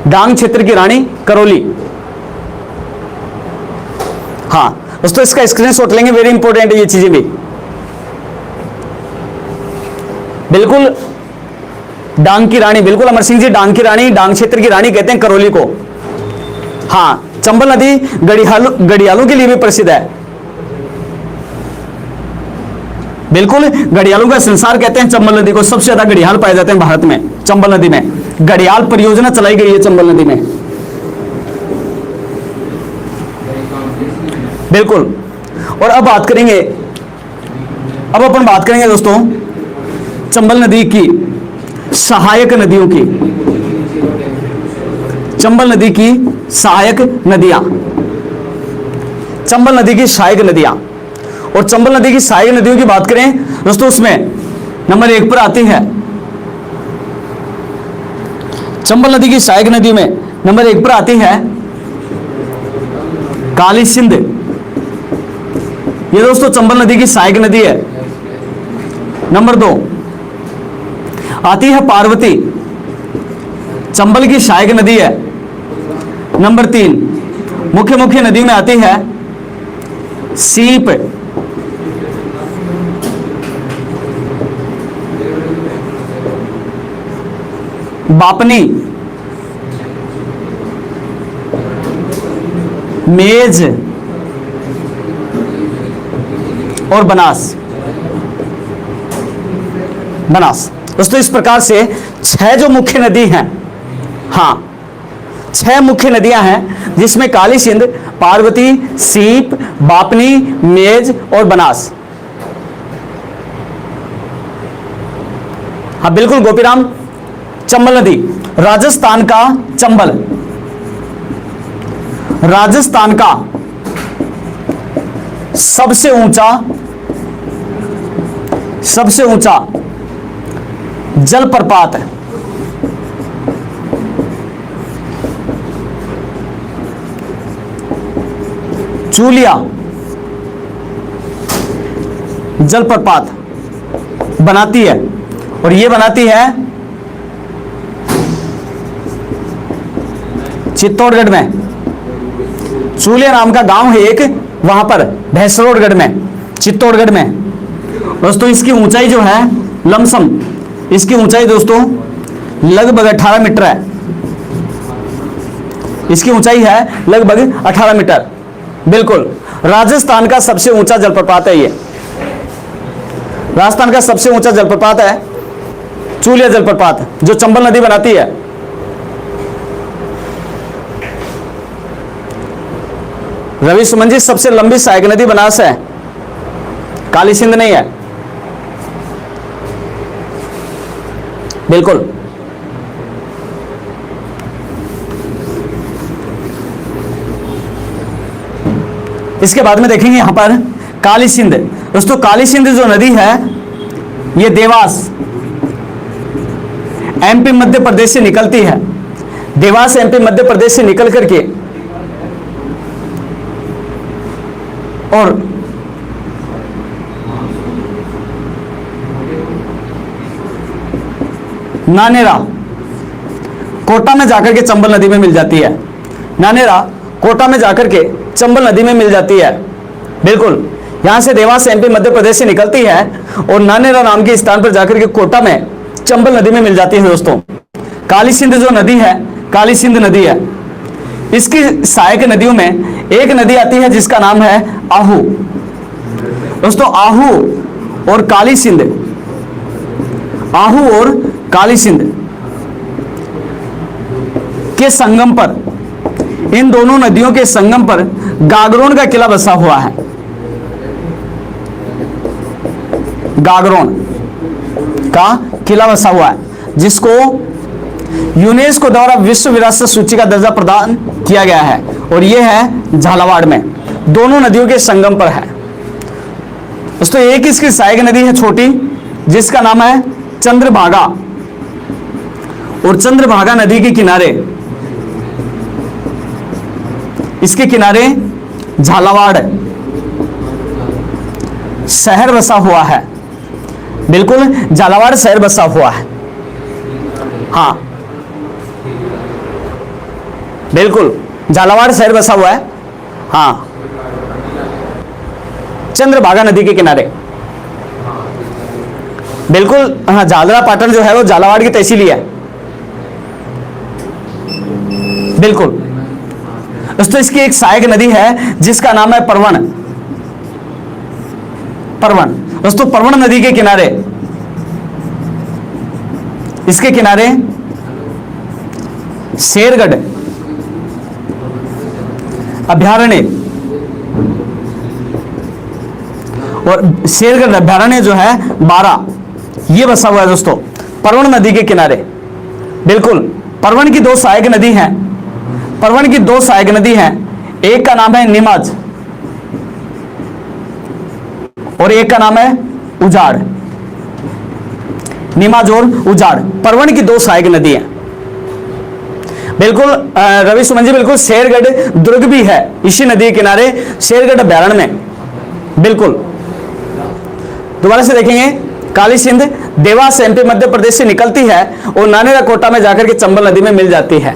डांग क्षेत्र की रानी करौली। हाँ दोस्तों, इसका स्क्रीनशॉट लेंगे, वेरी इंपॉर्टेंट है ये चीजें भी। बिल्कुल, डांग की रानी, बिल्कुल अमर सिंह जी, डांग की रानी, डांग क्षेत्र की रानी कहते हैं करौली को। हाँ, चंबल नदी घड़ियालों के लिए भी प्रसिद्ध है। बिल्कुल, घड़ियालों का संसार कहते हैं चंबल नदी को। सबसे ज्यादा घड़ियाल पाए जाते हैं भारत में, चंबल नदी में। घड़ियाल परियोजना चलाई गई है चंबल नदी में। बिल्कुल। और अब बात करेंगे, अब अपन बात करेंगे दोस्तों चंबल नदी की सहायक नदियों की। चंबल नदी की सहायक नदियां, चंबल नदी की सहायक नदियां। और चंबल नदी की सहायक नदियों की बात करें दोस्तों, उसमें नंबर 1 पर आती है, चंबल नदी की सहायक नदी में नंबर 1 पर आती है काली सिंध। ये दोस्तों चंबल नदी की सहायक नदी है। नंबर 2 आती है पार्वती, चंबल की सहायक नदी है। नंबर 3 मुख्य नदी में आती है सीप, बापनी, मेज और बनास। दोस्तों, इस प्रकार से 6 जो मुख्य नदी हैं, हाँ 6 मुख्य नदियां हैं, जिसमें काली सिंध, पार्वती, सीप, बापनी, मेज और बनास। हाँ बिल्कुल गोपीराम, चंबल नदी, राजस्थान का चंबल, राजस्थान का सबसे ऊंचा जलप्रपात है। चूलिया जलप्रपात बनाती है, और ये बनाती है चित्तौड़गढ़ में। चूलिया नाम का गांव है एक, वहां पर भैंसरोडगढ़ में, चित्तौड़गढ़ में। दोस्तों, इसकी ऊंचाई जो है लमसम, इसकी ऊंचाई दोस्तों लगभग 18 मीटर है। इसकी ऊंचाई है लगभग 18 मीटर। बिल्कुल, राजस्थान का सबसे ऊंचा जलप्रपात है ये। राजस्थान का सबसे ऊंचा जलप्रपात है चूलिया जलप्रपात, जो चंबल नदी बनाती है। रवि सुमन जी, सबसे लंबी सहायक नदी बनास है, काली सिंध नहीं है। बिल्कुल। इसके बाद में देखेंगे यहां पर काली सिंध। दोस्तों, काली सिंध जो नदी है, ये देवास एमपी मध्य प्रदेश से निकलती है। देवास एमपी मध्य प्रदेश से निकल करके और नानेरा कोटा में जाकर के चंबल नदी में मिल जाती है। नानेरा कोटा में जाकर के चंबल नदी में मिल जाती है। बिल्कुल, यहां से देवास एमपी मध्य प्रदेश से निकलती है और नानेरा नाम के स्थान पर जाकर के कोटा में चंबल नदी में मिल जाती है। दोस्तों, काली सिंध जो नदी है, काली सिंध नदी है, इसकी सहायक नदियों में एक नदी आती है जिसका नाम है आहू। दोस्तों, आहू और काली सिंध, आहू और काली सिंध के संगम पर, इन दोनों नदियों के संगम पर गागरोन का किला बसा हुआ है। गागरोन का किला बसा हुआ है, जिसको यूनेस्को द्वारा विश्व विरासत सूची का दर्जा प्रदान किया गया है, और यह है झालावाड़ में, दोनों नदियों के संगम पर है। दोस्तों एक इसकी सहायक नदी है छोटी, जिसका नाम है चंद्रभागा, और चंद्रभागा नदी के किनारे, इसके किनारे झालावाड़ शहर बसा हुआ है। बिल्कुल झालावाड़ शहर बसा हुआ है। हाँ बिल्कुल झालावाड़ शहर बसा हुआ है। हाँ चंद्रभागा नदी के किनारे, बिल्कुल। हाँ झालरा पाटन जो है वो झालावाड़ की तहसील ही है। बिल्कुल दोस्तों इसकी एक सहायक नदी है जिसका नाम है परवण। परवण दोस्तों, परवण नदी के किनारे, इसके किनारे शेरगढ़ अभयारण्य, और शेरगढ़ अभयारण्य जो है 12, ये बसा हुआ है दोस्तों परवण नदी के किनारे। बिल्कुल परवण की दो सहायक नदी हैं, परवण की दो सहायक नदी हैं, एक का नाम है नीमाज और एक का नाम है उजाड़। नीमाज और उजाड़ परवण की दो सहायक नदी हैं। बिल्कुल रवि सुमन जी, बिल्कुल शेरगढ़ दुर्ग भी है इसी नदी के किनारे, शेरगढ़ अभयारण्य में। बिल्कुल दोबारा से देखेंगे, काली सिंध देवास एमपी मध्य प्रदेश से निकलती है और नानेरा कोटा में जाकर के चंबल नदी में मिल जाती है।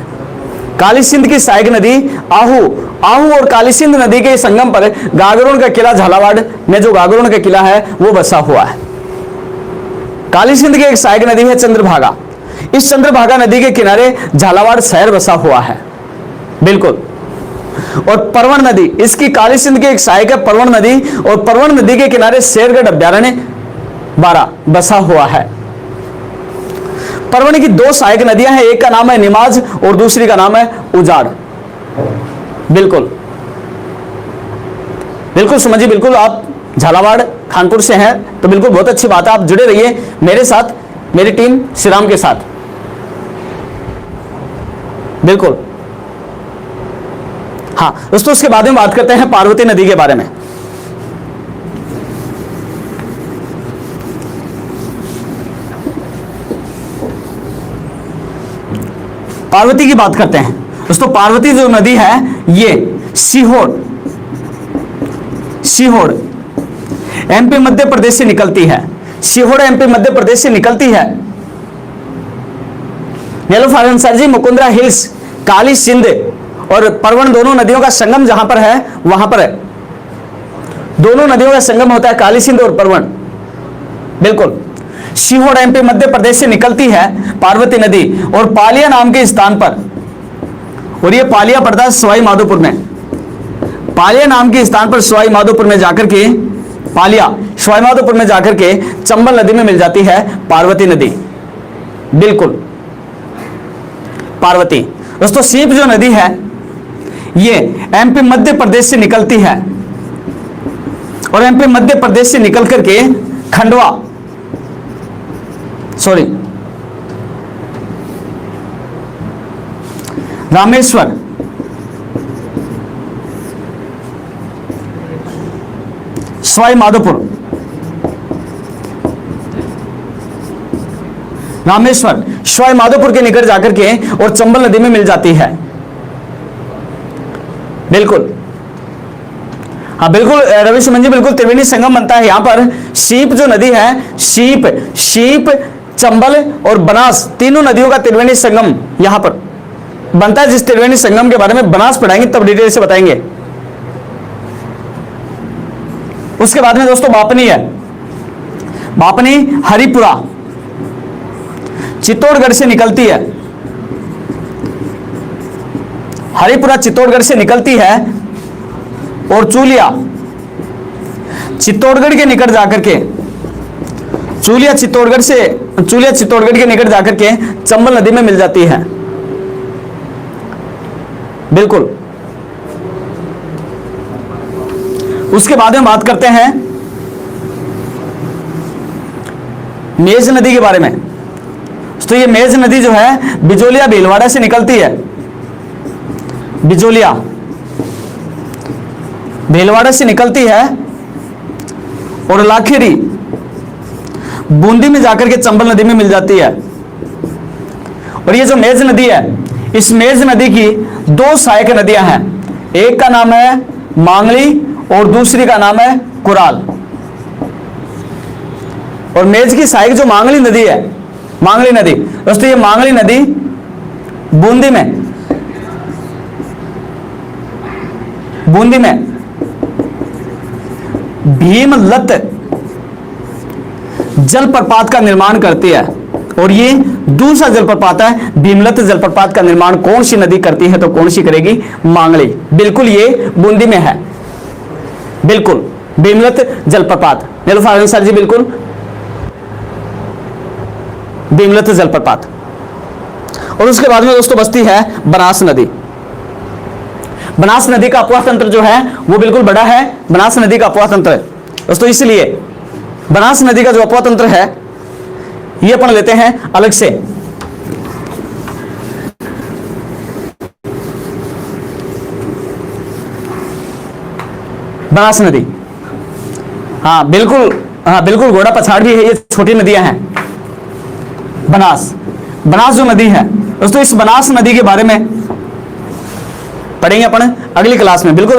काली सिंध की सहायक नदी आहू, आहू और काली सिंध नदी के संगम पर गागरोन का किला, झालावाड़ में जो गागरोन का किला है वो बसा हुआ है। काली सिंध की एक सहायक नदी है चंद्रभागा, इस चंद्रभागा नदी के किनारे झालावाड़ शहर बसा हुआ है। बिल्कुल, और परवण नदी, इसकी काली सिंध की एक सहायक है परवण नदी, और परवण नदी के किनारे शेरगढ़ अभयारण्य 12 बसा हुआ है। परवण की दो सहायक नदियां हैं, एक का नाम है निमाज और दूसरी का नाम है उजाड़। बिल्कुल बिल्कुल सुमन जी, बिल्कुल आप झालावाड़ खानपुर से हैं तो बिल्कुल बहुत अच्छी बात है, आप जुड़े रहिए मेरे साथ, मेरी टीम श्रीराम के साथ। बिल्कुल हाँ दोस्तों, उसके बाद में बात करते हैं पार्वती नदी के बारे में। पार्वती की बात करते हैं दोस्तों। पार्वती जो नदी है ये सीहोर, सीहोर एमपी मध्य प्रदेश से निकलती है। सीहोर एमपी मध्य प्रदेश से निकलती है। नीलोफर अंसारी जी, मुकुंदरा हिल्स, काली सिंध और परवण दोनों नदियों का संगम जहां पर है वहां पर है, दोनों नदियों का संगम होता है काली सिंध और परवण। बिल्कुल, सीहोर एमपी मध्य प्रदेश से निकलती है पार्वती नदी, और पालिया नाम के स्थान पर, और ये पालिया पड़ता है सवाई माधोपुर में, पालिया नाम के स्थान पर सवाई माधोपुर में जाकर के, पालिया सवाई माधोपुर में जाकर के चंबल नदी में मिल जाती है पार्वती नदी। बिल्कुल पार्वती दोस्तों, सीप जो नदी है ये एमपी मध्य प्रदेश से निकलती है, और एमपी मध्य प्रदेश से निकल करके खंडवा, सॉरी रामेश्वर, सवाई माधोपुर, रामेश्वर सवाई माधोपुर के निकट जाकर के और चंबल नदी में मिल जाती है। बिल्कुल हाँ बिल्कुल रवि सुमन जी, बिल्कुल त्रिवेणी संगम बनता है यहाँ पर। शीप जो नदी है, शीप, शीप, चंबल और बनास, तीनों नदियों का त्रिवेणी संगम यहाँ पर बनता है। जिस त्रिवेणी संगम के बारे में बनास पढ़ाएंगे तब डिटेल से बताएंगे। उसके बाद में दोस्तों बापनी है, बापनी हरिपुरा चित्तौड़गढ़ से निकलती है, हरिपुरा चित्तौड़गढ़ से निकलती है, और चूलिया चित्तौड़गढ़ के निकट जाकर के, चूलिया चित्तौड़गढ़ से, चूलिया चित्तौड़गढ़ के निकट जाकर के चंबल नदी में मिल जाती है। बिल्कुल, उसके बाद में बात करते हैं मेज नदी के बारे में। तो ये मेज नदी जो है बिजोलिया भीलवाड़ा से निकलती है, बिजोलिया भीलवाड़ा से निकलती है, और लाखेरी बूंदी में जाकर के चंबल नदी में मिल जाती है। और ये जो मेज नदी है, इस मेज नदी की दो सहायक नदियां हैं, एक का नाम है मांगली और दूसरी का नाम है कुराल। और मेज की सहायक जो मांगली नदी है, मांगली नदी दोस्तों, ये मांगली नदी बूंदी में भीमलत जलप्रपात का निर्माण करती है। और ये दूसरा जलप्रपात है, भीमलत जलप्रपात का निर्माण कौन सी नदी करती है, तो कौन सी करेगी, मांगली। बिल्कुल ये बूंदी में है, बिल्कुल भीमलत जलप्रपात। नीलूफर अंसारी जी बिल्कुल भीमलत जलप्रपात। और उसके बाद में दोस्तों बचती है बनास नदी। बनास नदी का अपवाह तंत्र जो है वो बिल्कुल बड़ा है, बनास नदी का अपवाह तंत्र दोस्तों, इसलिए बनास नदी का जो अपवाह तंत्र है ये अपन लेते हैं अलग से। बनास नदी, हाँ बिल्कुल घोड़ा पछाड़ भी है, ये छोटी नदियां हैं। बनास जो नदी है दोस्तों, इस बनास नदी के बारे में पढ़ेंगे अपन अगली क्लास में। बिल्कुल